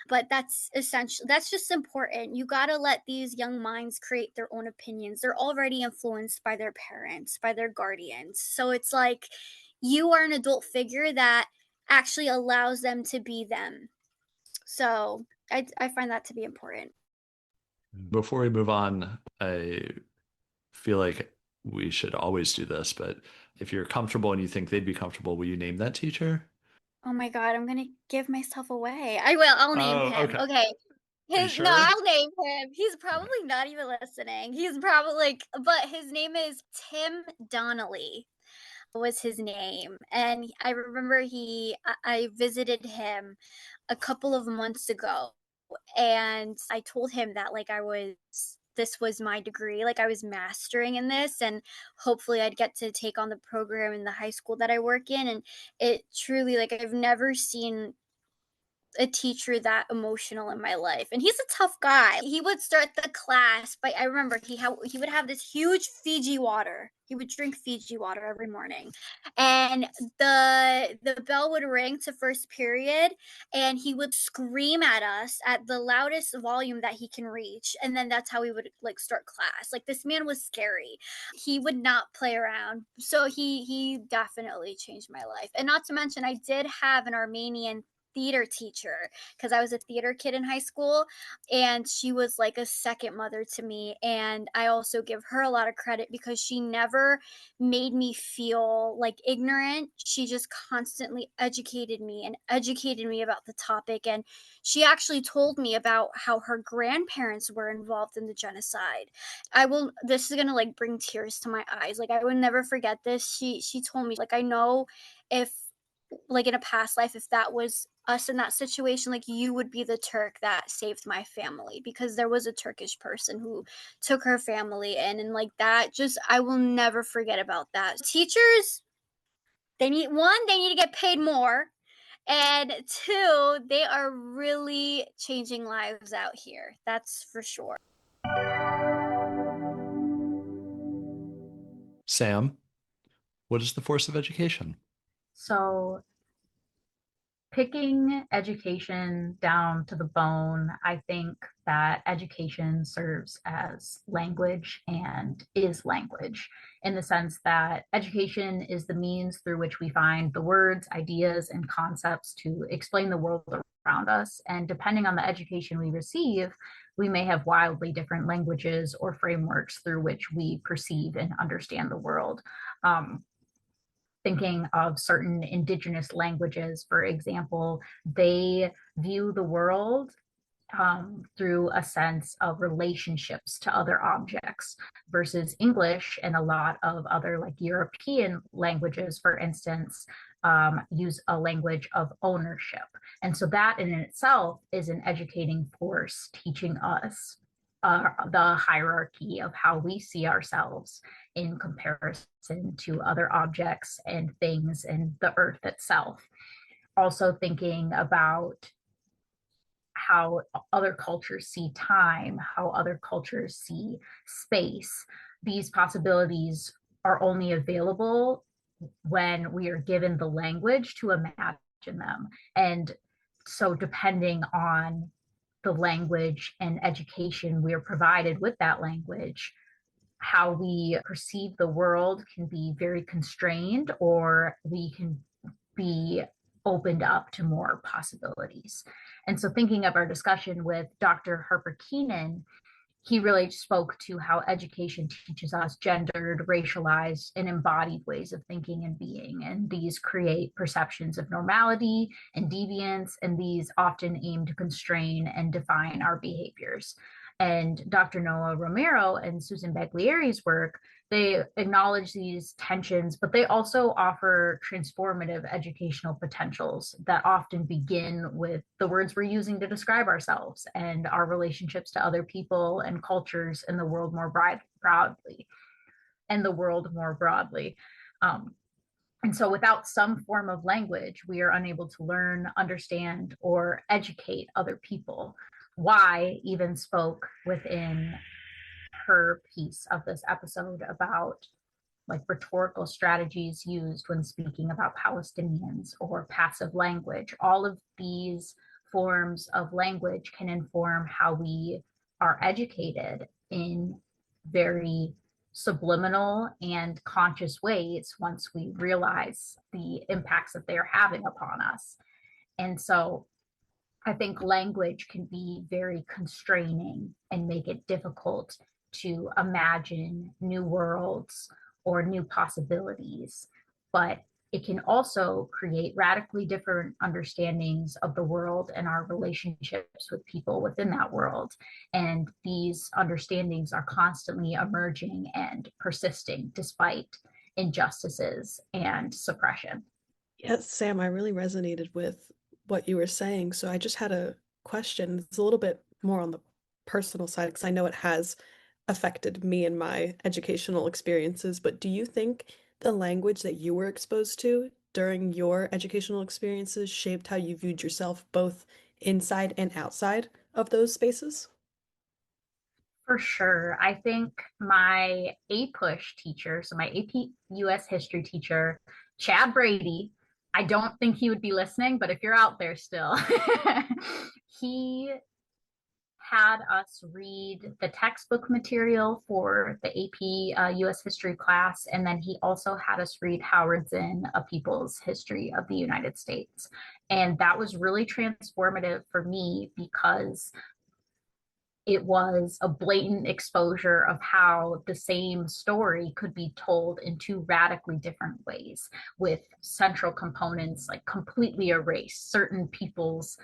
But that's essential. That's just important. You got to let these young minds create their own opinions. They're already influenced by their parents, by their guardians. So it's like you are an adult figure that actually allows them to be them. So I find that to be important. Before we move on, I feel like we should always do this, but if you're comfortable and you think they'd be comfortable, will you name that teacher? Oh my God, I'm going to give myself away. I will. I'll name him. Okay. Okay. Are you No, sure? I'll name him. He's probably not even listening. He's probably like, but his name is Tim Donnelly was his name. And I remember I visited him a couple of months ago, and I told him that like this was my degree, like I was mastering in this, and hopefully I'd get to take on the program in the high school that I work in. And it truly, like, I've never seen a teacher that emotional in my life, and he's a tough guy. He would start the class, but I remember he would have this huge Fiji water. He would drink Fiji water every morning, and the bell would ring to first period, and he would scream at us at the loudest volume that he can reach, and then that's how we would like start class. Like, this man was scary. He would not play around. So he definitely changed my life. And not to mention, I did have an Armenian theater teacher because I was a theater kid in high school, and she was like a second mother to me. And I also give her a lot of credit because she never made me feel like ignorant. She just constantly educated me and educated me about the topic. And she actually told me about how her grandparents were involved in the genocide. This is gonna like bring tears to my eyes. Like, I will never forget this. She told me, like, I know if like in a past life, if that was us in that situation, like, you would be the Turk that saved my family, because there was a Turkish person who took her family in. And like that, just, I will never forget about that. Teachers, they need to get paid more, and two, they are really changing lives out here. That's for sure. Sam, what is the force of education? So picking education down to the bone, I think that education serves as language and is language, in the sense that education is the means through which we find the words, ideas, and concepts to explain the world around us. And depending on the education we receive, we may have wildly different languages or frameworks through which we perceive and understand the world. Thinking of certain indigenous languages, for example, they view the world through a sense of relationships to other objects, versus English and a lot of other like European languages, for instance, use a language of ownership. And so that in itself is an educating force, teaching us the hierarchy of how we see ourselves in comparison to other objects and things and the earth itself. Also thinking about how other cultures see time, how other cultures see space. These possibilities are only available when we are given the language to imagine them. And so, depending on the language and education we are provided with that language, how we perceive the world can be very constrained, or we can be opened up to more possibilities. And so, thinking of our discussion with Dr. Harper Keenan, he really spoke to how education teaches us gendered, racialized, and embodied ways of thinking and being. And these create perceptions of normality and deviance, and these often aim to constrain and define our behaviors. And Dr. Noah Romero and Susan Baglieri's work, they acknowledge these tensions, but they also offer transformative educational potentials that often begin with the words we're using to describe ourselves and our relationships to other people and cultures in the world more broadly, and the world more broadly. And so without some form of language, we are unable to learn, understand, or educate other people. Why even spoke within her piece of this episode about like rhetorical strategies used when speaking about Palestinians or passive language. All of these forms of language can inform how we are educated in very subliminal and conscious ways once we realize the impacts that they are having upon us. And so I think language can be very constraining and make it difficult to imagine new worlds or new possibilities. But it can also create radically different understandings of the world and our relationships with people within that world. And these understandings are constantly emerging and persisting despite injustices and suppression. Yes, Sam, I really resonated with what you were saying. So I just had a question. It's a little bit more on the personal side because I know it has affected me and my educational experiences. But do you think the language that you were exposed to during your educational experiences shaped how you viewed yourself both inside and outside of those spaces? For sure. I think my A-push teacher, so my AP US history teacher, Chad Brady, I don't think he would be listening, but if you're out there still, he had us read the textbook material for the AP US history class, and then he also had us read Howard Zinn, A People's History of the United States. And that was really transformative for me because it was a blatant exposure of how the same story could be told in two radically different ways, with central components like completely erased, certain people's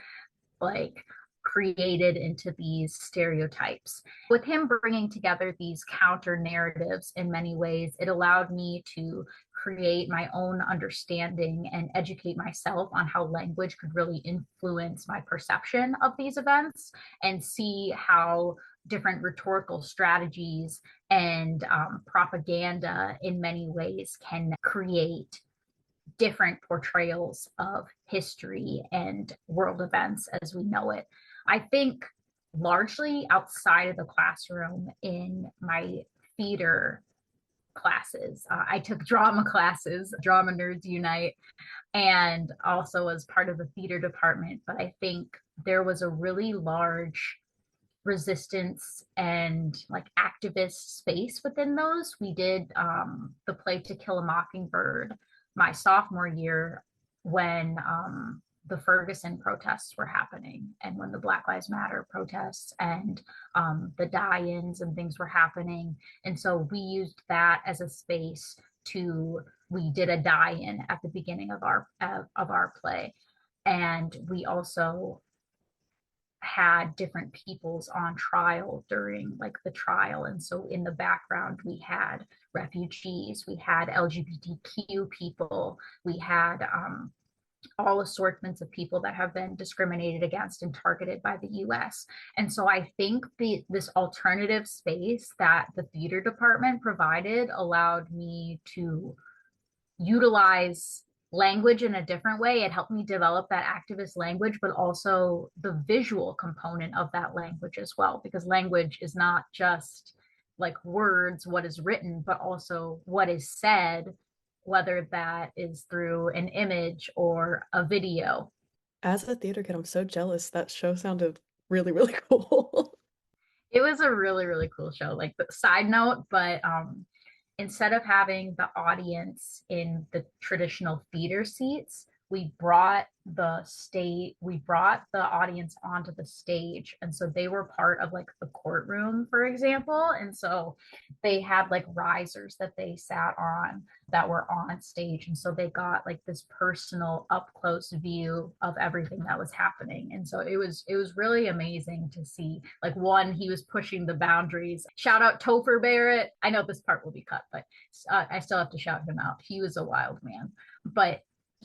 like created into these stereotypes. With him bringing together these counter narratives in many ways, it allowed me to create my own understanding and educate myself on how language could really influence my perception of these events, and see how different rhetorical strategies and propaganda in many ways can create different portrayals of history and world events as we know it. I think largely outside of the classroom in my theater classes. I took drama classes, Drama Nerds Unite, and also as part of the theater department. But I think there was a really large resistance and like activist space within those. We did the play To Kill a Mockingbird my sophomore year when the Ferguson protests were happening, and when the Black Lives Matter protests and the die-ins and things were happening. And so we used that as a space to, we did a die-in at the beginning of our play. And we also had different peoples on trial during like the trial. And so in the background, we had refugees, we had LGBTQ people, we had all assortments of people that have been discriminated against and targeted by the US. And so I think this alternative space that the theater department provided allowed me to utilize language in a different way. It helped me develop that activist language, but also the visual component of that language as well, because language is not just like words, what is written, but also what is said, whether that is through an image or a video. As a theater kid, I'm so jealous. That show sounded really, really cool. It was a really, really cool show. Like, the side note, but instead of having the audience in the traditional theater seats, we brought the audience onto the stage, and so they were part of like the courtroom, for example, and so they had like risers that they sat on that were on stage, and so they got like this personal up close view of everything that was happening. And so it was really amazing to see. Like, one, he was pushing the boundaries. Shout out Topher Barrett. I know this part will be cut, but I still have to shout him out. He was a wild man, but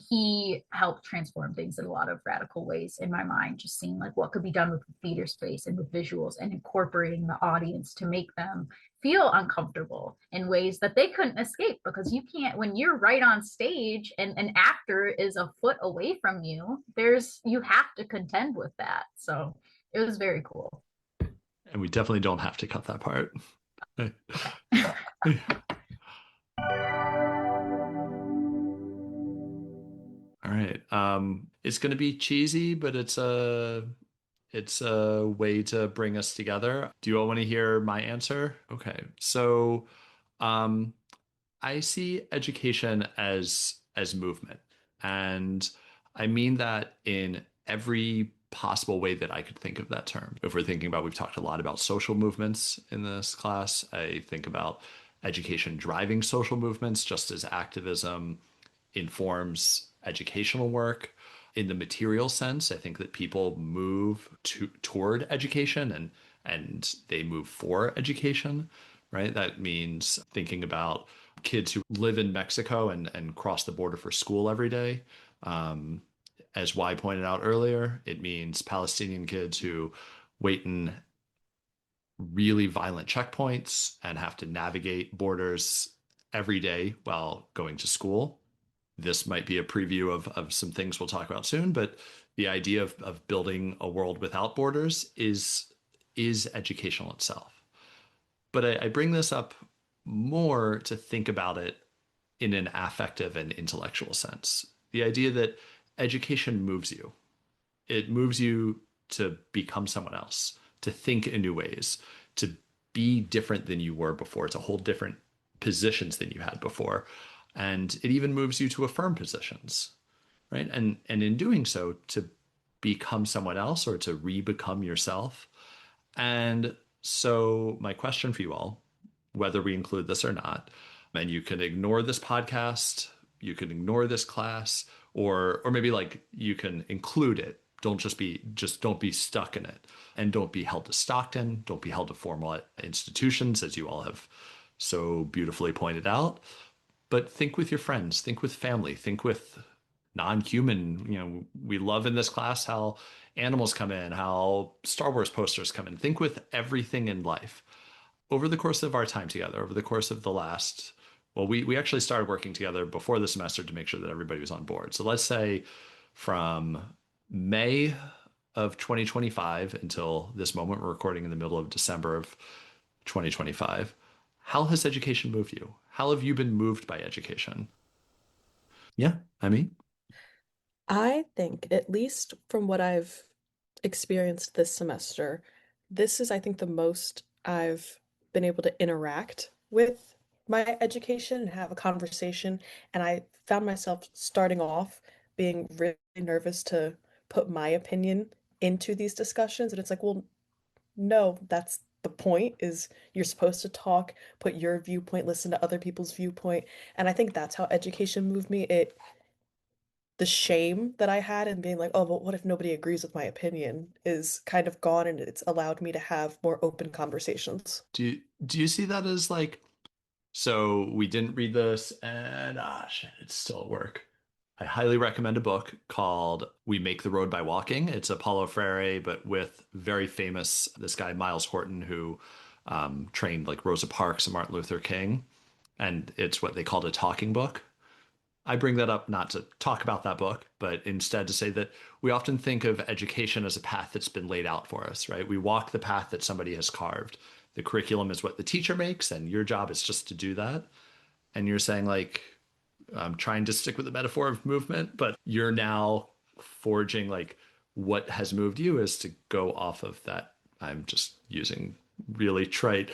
he helped transform things in a lot of radical ways in my mind, just seeing like what could be done with the theater space and with visuals and incorporating the audience to make them feel uncomfortable in ways that they couldn't escape, because you can't, when you're right on stage and an actor is a foot away from you, you have to contend with that. So it was very cool. And we definitely don't have to cut that part. All right. It's going to be cheesy, but it's a way to bring us together. Do you all want to hear my answer? Okay. So, I see education as movement, and I mean that in every possible way that I could think of that term. If we're thinking about, we've talked a lot about social movements in this class. I think about education driving social movements, just as activism informs educational work. In the material sense, I think that people move toward education, and they move for education, right? That means thinking about kids who live in Mexico and cross the border for school every day. As Y pointed out earlier, it means Palestinian kids who wait in really violent checkpoints and have to navigate borders every day while going to school. This might be a preview of some things we'll talk about soon, but the idea of building a world without borders is educational itself. But I bring this up more to think about it in an affective and intellectual sense. The idea that education moves you. It moves you to become someone else, to think in new ways, to be different than you were before, to hold different positions than you had before. And it even moves you to affirm positions, right? And in doing so, to become someone else or to re-become yourself. And so my question for you all, whether we include this or not, and you can ignore this podcast, you can ignore this class, or maybe like you can include it. Don't be stuck in it, and don't be held to Stockton. Don't be held to formal institutions, as you all have so beautifully pointed out. But think with your friends, think with family, think with non-human. We love in this class how animals come in, how Star Wars posters come in. Think with everything in life. Over the course of our time together, over the course of the last, well, we actually started working together before the semester to make sure that everybody was on board. So let's say from May of 2025 until this moment, we're recording in the middle of December of 2025. How has education moved you? How have you been moved by education? Yeah, I mean, I think, at least from what I've experienced this semester, this is, I think, the most I've been able to interact with my education and have a conversation. And I found myself starting off being really nervous to put my opinion into these discussions. And it's like, well, no, that's the point, is you're supposed to talk, put your viewpoint, listen to other people's viewpoint. And I think that's how education moved me. The shame that I had in being like, oh, but what if nobody agrees with my opinion is kind of gone, and it's allowed me to have more open conversations. do you see that as like, so we didn't read this and shit, it's still at work. I highly recommend a book called We Make the Road by Walking. It's a Paulo Freire, but with very famous, this guy, Miles Horton, who trained like Rosa Parks and Martin Luther King. And it's what they called a talking book. I bring that up not to talk about that book, but instead to say that we often think of education as a path that's been laid out for us, right? We walk the path that somebody has carved. The curriculum is what the teacher makes, and your job is just to do that. And you're saying, like, I'm trying to stick with the metaphor of movement, but you're now forging, like, what has moved you is to go off of that. I'm just using really trite,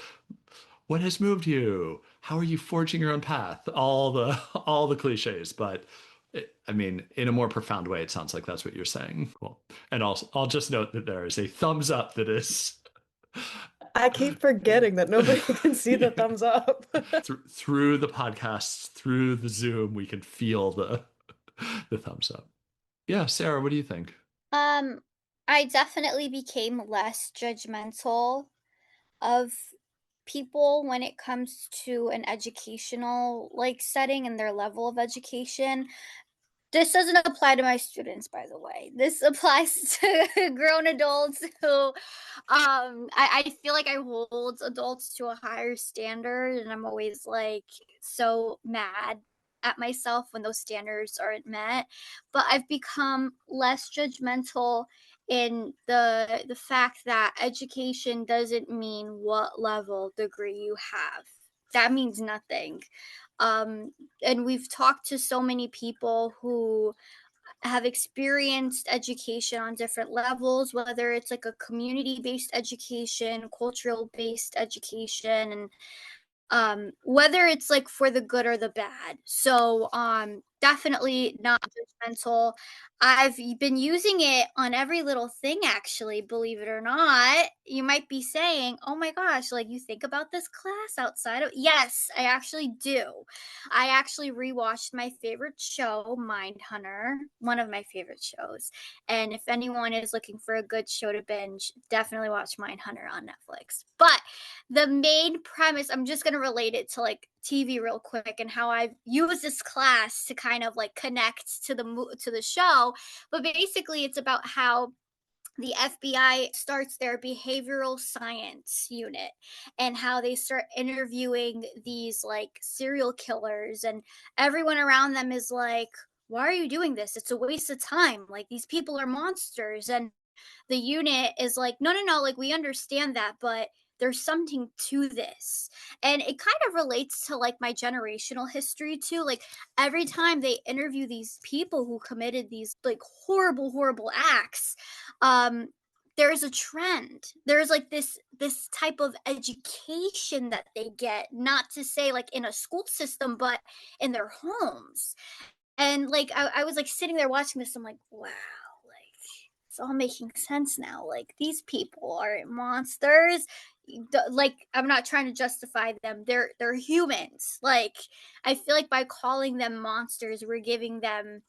what has moved you? How are you forging your own path? All the cliches, but I mean, in a more profound way, it sounds like that's what you're saying. Cool. And also, I'll just note that there is a thumbs up that is I keep forgetting that nobody can see the thumbs up. through the podcast, through the Zoom, we can feel the thumbs up. Yeah, Sarah, what do you think? I definitely became less judgmental of people when it comes to an educational like setting and their level of education. This doesn't apply to my students, by the way. This applies to grown adults who I feel like I hold adults to a higher standard, and I'm always like so mad at myself when those standards aren't met. But I've become less judgmental in the fact that education doesn't mean what level degree you have. That means nothing. And we've talked to so many people who have experienced education on different levels, whether it's like a community based education, cultural based education, and whether it's like for the good or the bad. So definitely not judgmental. I've been using it on every little thing, actually, believe it or not. You might be saying, oh my gosh, like you think about this class outside of, yes, I actually do. I actually rewatched my favorite show, Mindhunter, one of my favorite shows. And if anyone is looking for a good show to binge, definitely watch Mindhunter on Netflix. But the main premise, I'm just going to relate it to like TV real quick and how I've used this class to kind of like connect to the show. But basically it's about how the FBI starts their behavioral science unit and how they start interviewing these like serial killers, and everyone around them is like, why are you doing this? It's a waste of time. Like, these people are monsters. And the unit is like, no, no, no, like we understand that, but there's something to this. And it kind of relates to like my generational history too. Like, every time they interview these people who committed these like horrible, horrible acts, there's a trend. There's like this type of education that they get, not to say like in a school system, but in their homes. And like I was like sitting there watching this, I'm like, wow, like it's all making sense now. Like, these people are monsters. Like, I'm not trying to justify them. They're humans. Like, I feel like by calling them monsters, we're giving them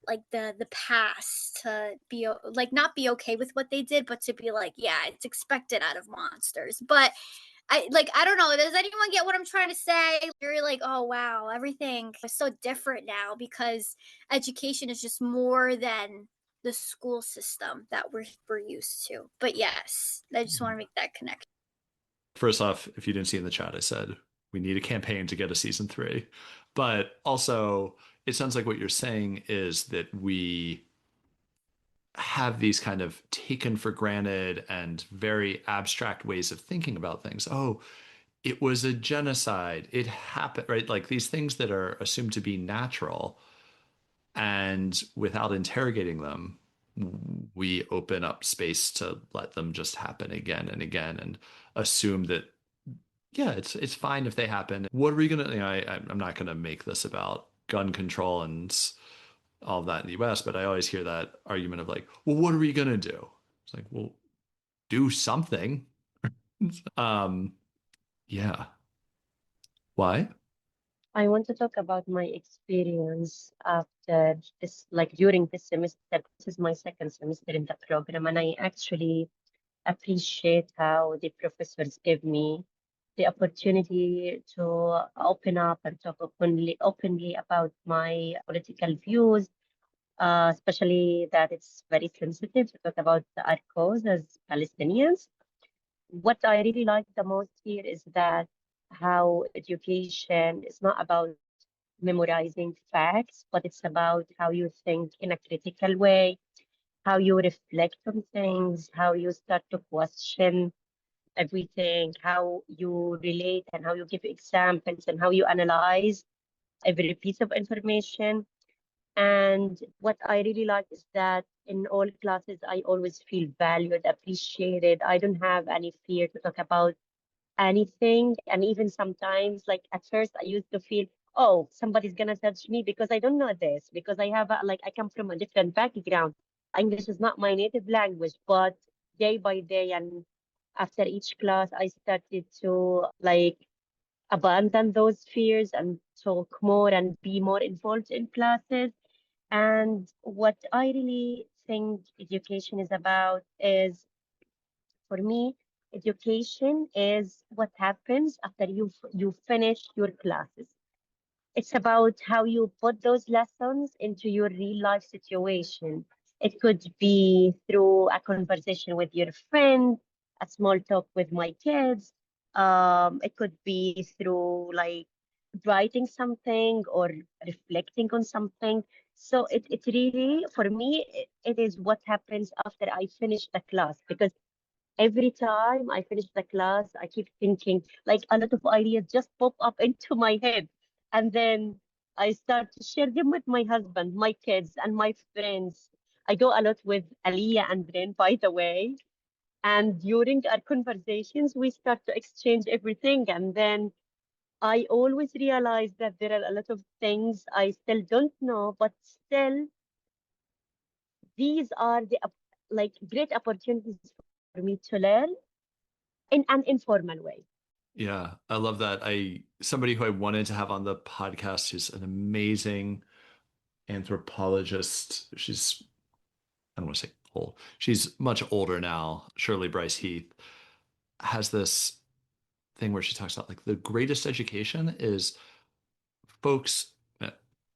like the pass to be like not be okay with what they did, but to be like, yeah, it's expected out of monsters. But I don't know. Does anyone get what I'm trying to say? You're like, oh wow, everything is so different now because education is just more than the school system that we're used to. But yes, I just want to make that connection. First off, if you didn't see in the chat, I said we need a campaign to get a season 3. But also, it sounds like what you're saying is that we have these kind of taken for granted and very abstract ways of thinking about things. Oh, it was a genocide. It happened, right? Like these things that are assumed to be natural. And without interrogating them, we open up space to let them just happen again and again and assume that, yeah, it's fine if they happen. What are we gonna, I'm not gonna make this about gun control and all of that in the US, but I always hear that argument of like, well, what are we gonna do? It's like, well, do something. um, yeah. Why? I want to talk about my experience after this, like during this semester. This is my second semester in the program, and I actually appreciate how the professors gave me the opportunity to open up and talk openly about my political views especially that it's very sensitive to talk about our cause as Palestinians. What I really like the most here is that how education is not about memorizing facts, but it's about how you think in a critical way, how you reflect on things, how you start to question everything, how you relate and how you give examples and how you analyze every piece of information. And what I really like is that in all classes, I always feel valued, appreciated. I don't have any fear to talk about anything. And even sometimes, like at first, I used to feel, oh, somebody's gonna judge me because I don't know this, because I have I come from a different background. English is not my native language, but day by day and after each class, I started to like abandon those fears and talk more and be more involved in classes. And what I really think education is about is, for me, education is what happens after you finish your classes. It's about how you put those lessons into your real life situation. It could be through a conversation with your friend, a small talk with my kids. It could be through like writing something or reflecting on something. So it really, for me, it is what happens after I finish the class, because every time I finish the class, I keep thinking, like a lot of ideas just pop up into my head. And then I start to share them with my husband, my kids, and my friends. I go a lot with Aliyah and Bren, by the way. And during our conversations, we start to exchange everything. And then I always realize that there are a lot of things I still don't know, but still, these are the like great opportunities for me to learn in an informal way. Yeah, I love that. Somebody who I wanted to have on the podcast who's an amazing anthropologist. I don't want to say old. She's much older now. Shirley Bryce Heath has this thing where she talks about like the greatest education is folks,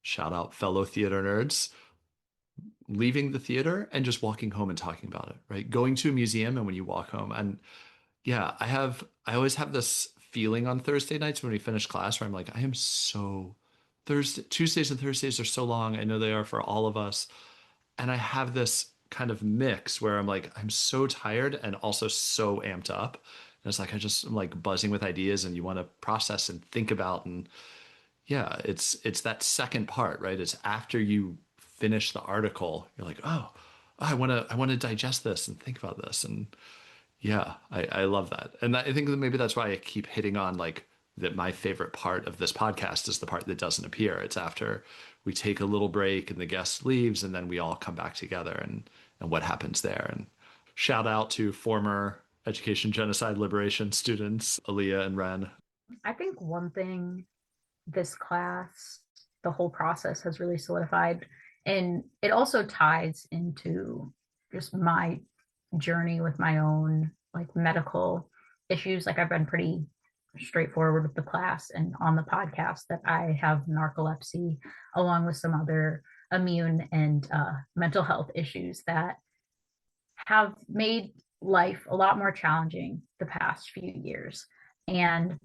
shout out fellow theater nerds, leaving the theater and just walking home and talking about it, right? Going to a museum and when you walk home. And yeah, I always have this feeling on Thursday nights when we finish class where I'm like, I am so Tuesdays and Thursdays are so long. I know they are for all of us. And I have this kind of mix where I'm like, I'm so tired and also so amped up. And it's like I'm like buzzing with ideas and you want to process and think about. And yeah, it's that second part, right? It's after you finish the article, you're like, oh, I want to digest this and think about this. And yeah, I love that. And I think that maybe that's why I keep hitting on like that my favorite part of this podcast is the part that doesn't appear. It's after we take a little break and the guest leaves and then we all come back together and what happens there. And shout out to former education genocide liberation students, Aaliyah and Ren. I think one thing this class, the whole process has really solidified, and it also ties into just my journey with my own like medical issues. Like I've been pretty straightforward with the class and on the podcast that I have narcolepsy along with some other immune and mental health issues that have made life a lot more challenging the past few years. And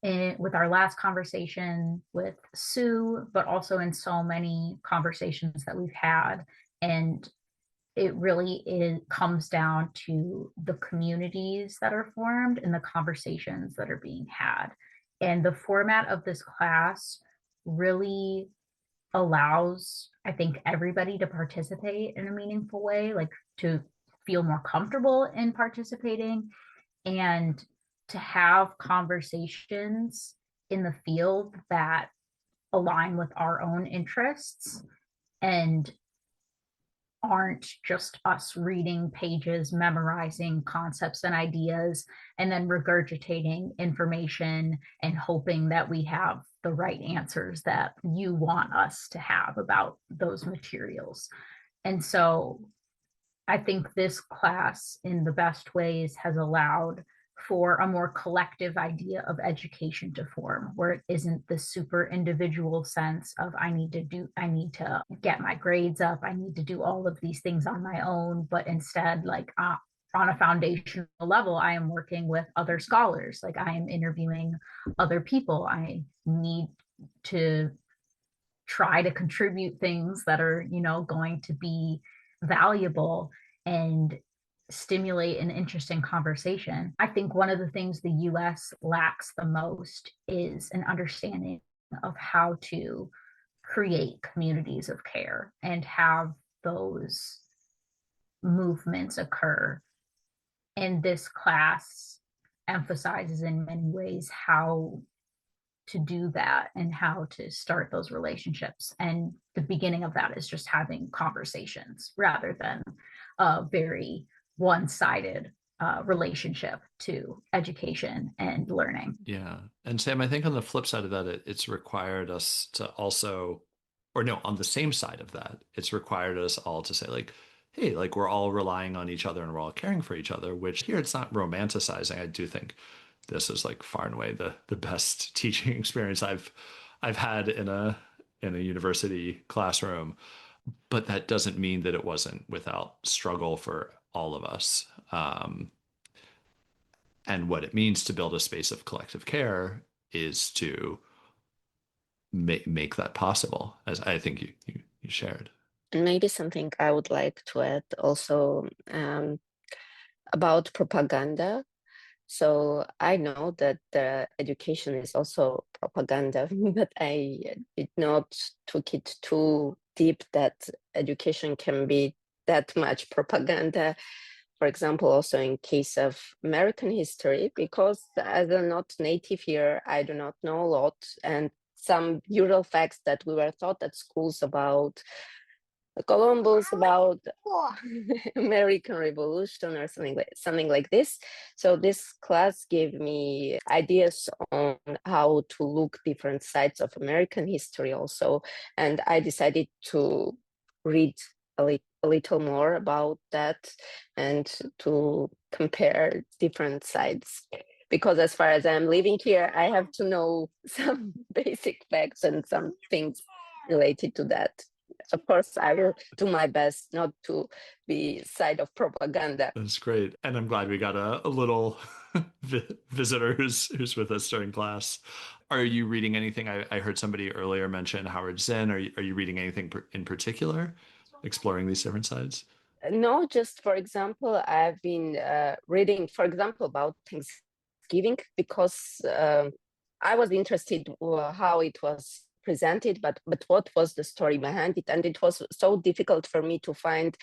with our last conversation with Sue, but also in so many conversations that we've had. And it really comes down to the communities that are formed and the conversations that are being had. And the format of this class really allows, I think, everybody to participate in a meaningful way, like to feel more comfortable in participating and to have conversations in the field that align with our own interests and aren't just us reading pages, memorizing concepts and ideas, and then regurgitating information and hoping that we have the right answers that you want us to have about those materials. And so I think this class, in the best ways, has allowed for a more collective idea of education to form, where it isn't the super individual sense of I need to get my grades up, I need to do all of these things on my own, but instead, like on a foundational level, I am working with other scholars, like I am interviewing other people. I need to try to contribute things that are, going to be valuable and stimulate an interesting conversation. I think one of the things the US lacks the most is an understanding of how to create communities of care and have those movements occur. And this class emphasizes in many ways how to do that and how to start those relationships. And the beginning of that is just having conversations rather than a very one-sided relationship to education and learning. Yeah. And Sam, I think on the flip side of that, it's required us to also, or no, on the same side of that, it's required us all to say, like, hey, like we're all relying on each other and we're all caring for each other, which here it's not romanticizing. I do think this is like far and away the best teaching experience I've had in a university classroom. But that doesn't mean that it wasn't without struggle for all of us. And what it means to build a space of collective care is to make that possible, as I think you shared. And maybe something I would like to add also about propaganda. So I know that the education is also propaganda, but I did not took it too deep that education can be that much propaganda. For example, also in case of American history, because as a not native here, I do not know a lot. And some usual facts that we were taught at schools about Columbus, about American Revolution or something like this. So this class gave me ideas on how to look different sides of American history also. And I decided to read a little more about that and to compare different sides. Because as far as I'm living here, I have to know some basic facts and some things related to that. Of course, I will do my best not to be side of propaganda. That's great. And I'm glad we got a little visitor who's with us during class. Are you reading anything? I heard somebody earlier mention Howard Zinn. Are you reading anything in particular, exploring these different sides? No, just for example, I've been reading, for example, about Thanksgiving because I was interested how it was presented, but what was the story behind it? And it was so difficult for me to find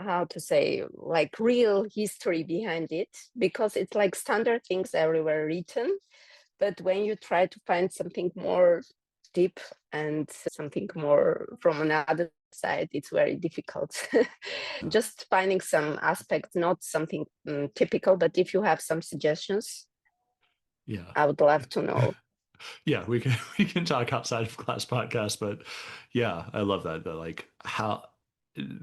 how to say like real history behind it, because it's like standard things everywhere written, but when you try to find something more deep and something more from another side, it's very difficult. Just finding some aspects, not something typical, but if you have some suggestions, yeah, I would love to know. Yeah, we can talk outside of class podcast, but yeah, I love that. That like how,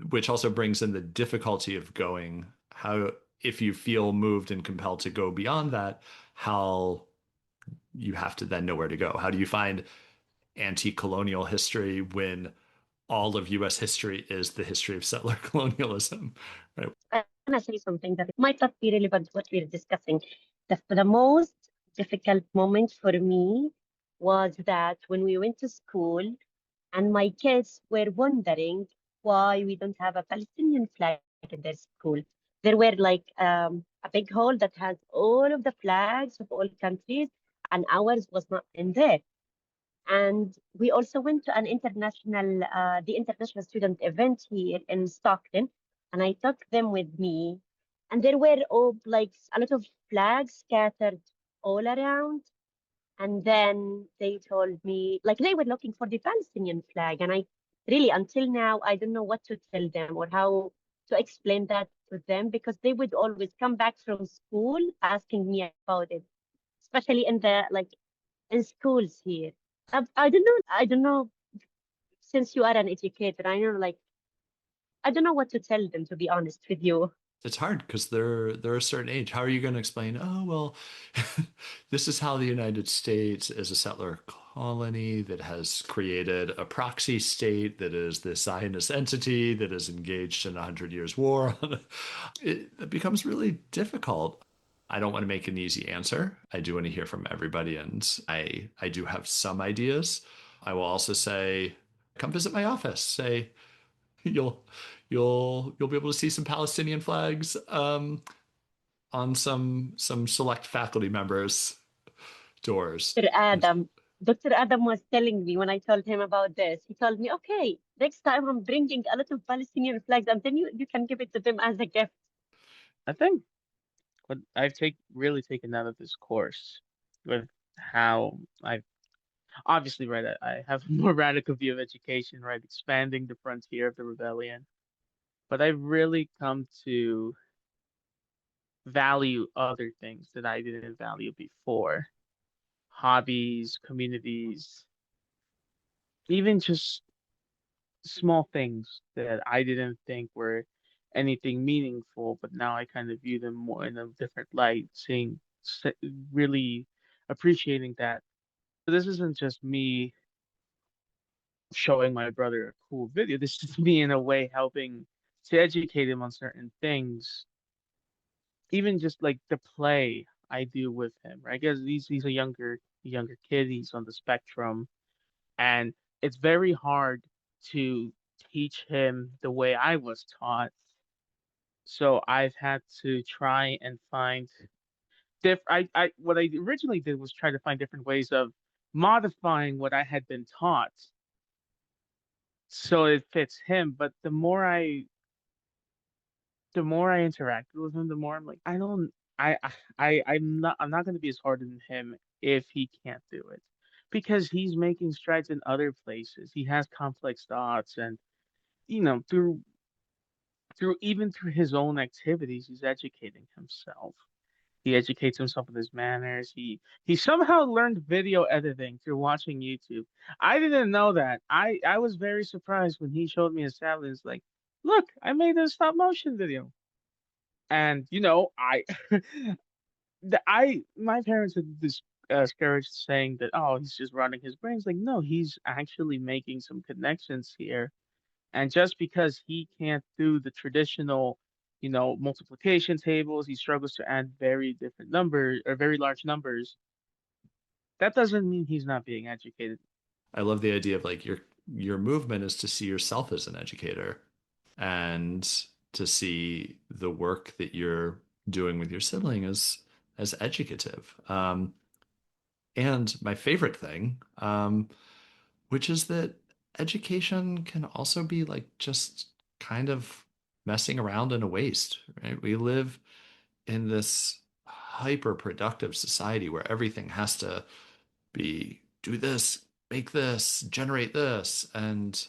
which also brings in the difficulty of going, how if you feel moved and compelled to go beyond that, how you have to then know where to go. How do you find anti-colonial history when all of US history is the history of settler colonialism, right? I want to say something that might not be relevant to what we're discussing. The most difficult moment for me was that when we went to school and my kids were wondering why we don't have a Palestinian flag in their school. There were like a big hall that has all of the flags of all countries, and ours was not in there. And we also went to an the international student event here in Stockton, and I took them with me. And there were all like a lot of flags scattered all around. And then they told me, like they were looking for the Palestinian flag. And I really, until now, I don't know what to tell them or how to explain that to them, because they would always come back from school asking me about it, especially in the like in schools here. I don't know, since you are an educator, I know like, I don't know what to tell them, to be honest with you. it's hard because they're a certain age. How are you going to explain, oh, well, this is how the United States is a settler colony that has created a proxy state that is the Zionist entity that is engaged in a 100 years war. It becomes really difficult. I don't want to make an easy answer. I do want to hear from everybody, and I do have some ideas. I will also say, come visit my office. Say, you'll you'll be able to see some Palestinian flags on some select faculty members' doors. Dr. Adam was telling me when I told him about this, he told me, okay, next time I'm bringing a lot of Palestinian flags and then you can give it to them as a gift. I think what I've really taken out of this course with how I've obviously, right, I have a more radical view of education, right, expanding the frontier of the rebellion. But I've really come to value other things that I didn't value before. Hobbies, communities, even just small things that I didn't think were anything meaningful, but now I kind of view them more in a different light, really appreciating that. So this isn't just me showing my brother a cool video. This is me in a way helping to educate him on certain things, even just like the play I do with him, right? Because he's a younger kid. He's on the spectrum, and it's very hard to teach him the way I was taught. So I've had to try and find I what I originally did was try to find different ways of modifying what I had been taught so it fits him. But the more I interacted with him, the more I'm like, I don't, I'm not going to be as hard on him if he can't do it, because he's making strides in other places. He has complex thoughts, and through his own activities, he's educating himself. He educates himself with his manners. He somehow learned video editing through watching YouTube. I didn't know that. I was very surprised when he showed me his tablet. It's like, look, I made a stop motion video. And my parents had discouraged saying that, oh, he's just running his brains. Like, no, he's actually making some connections here. And just because he can't do the traditional, multiplication tables, he struggles to add very different numbers or very large numbers. That doesn't mean he's not being educated. I love the idea of like your movement is to see yourself as an educator and to see the work that you're doing with your sibling as educative. And my favorite thing, which is that education can also be like just kind of messing around in a waste, right? We live in this hyper productive society where everything has to be do this, make this, generate this. And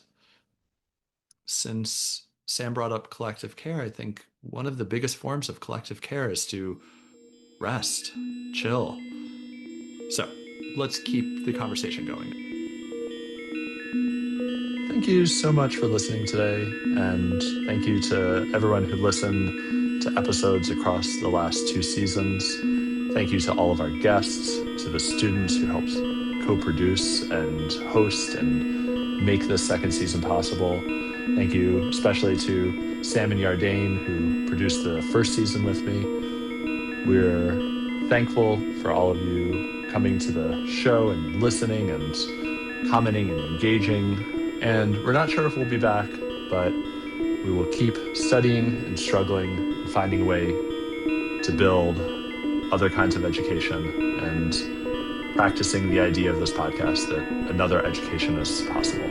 since Sam brought up collective care, I think one of the biggest forms of collective care is to rest, chill. So let's keep the conversation going. Thank you so much for listening today. And thank you to everyone who listened to episodes across the last 2 seasons. Thank you to all of our guests, to the students who helped co-produce and host and make this 2nd season possible. Thank you especially to Sam and Yardane, who produced the 1st season with me. We're thankful for all of you coming to the show and listening and commenting and engaging. And we're not sure if we'll be back, but we will keep studying and struggling and finding a way to build other kinds of education and practicing the idea of this podcast that another education is possible.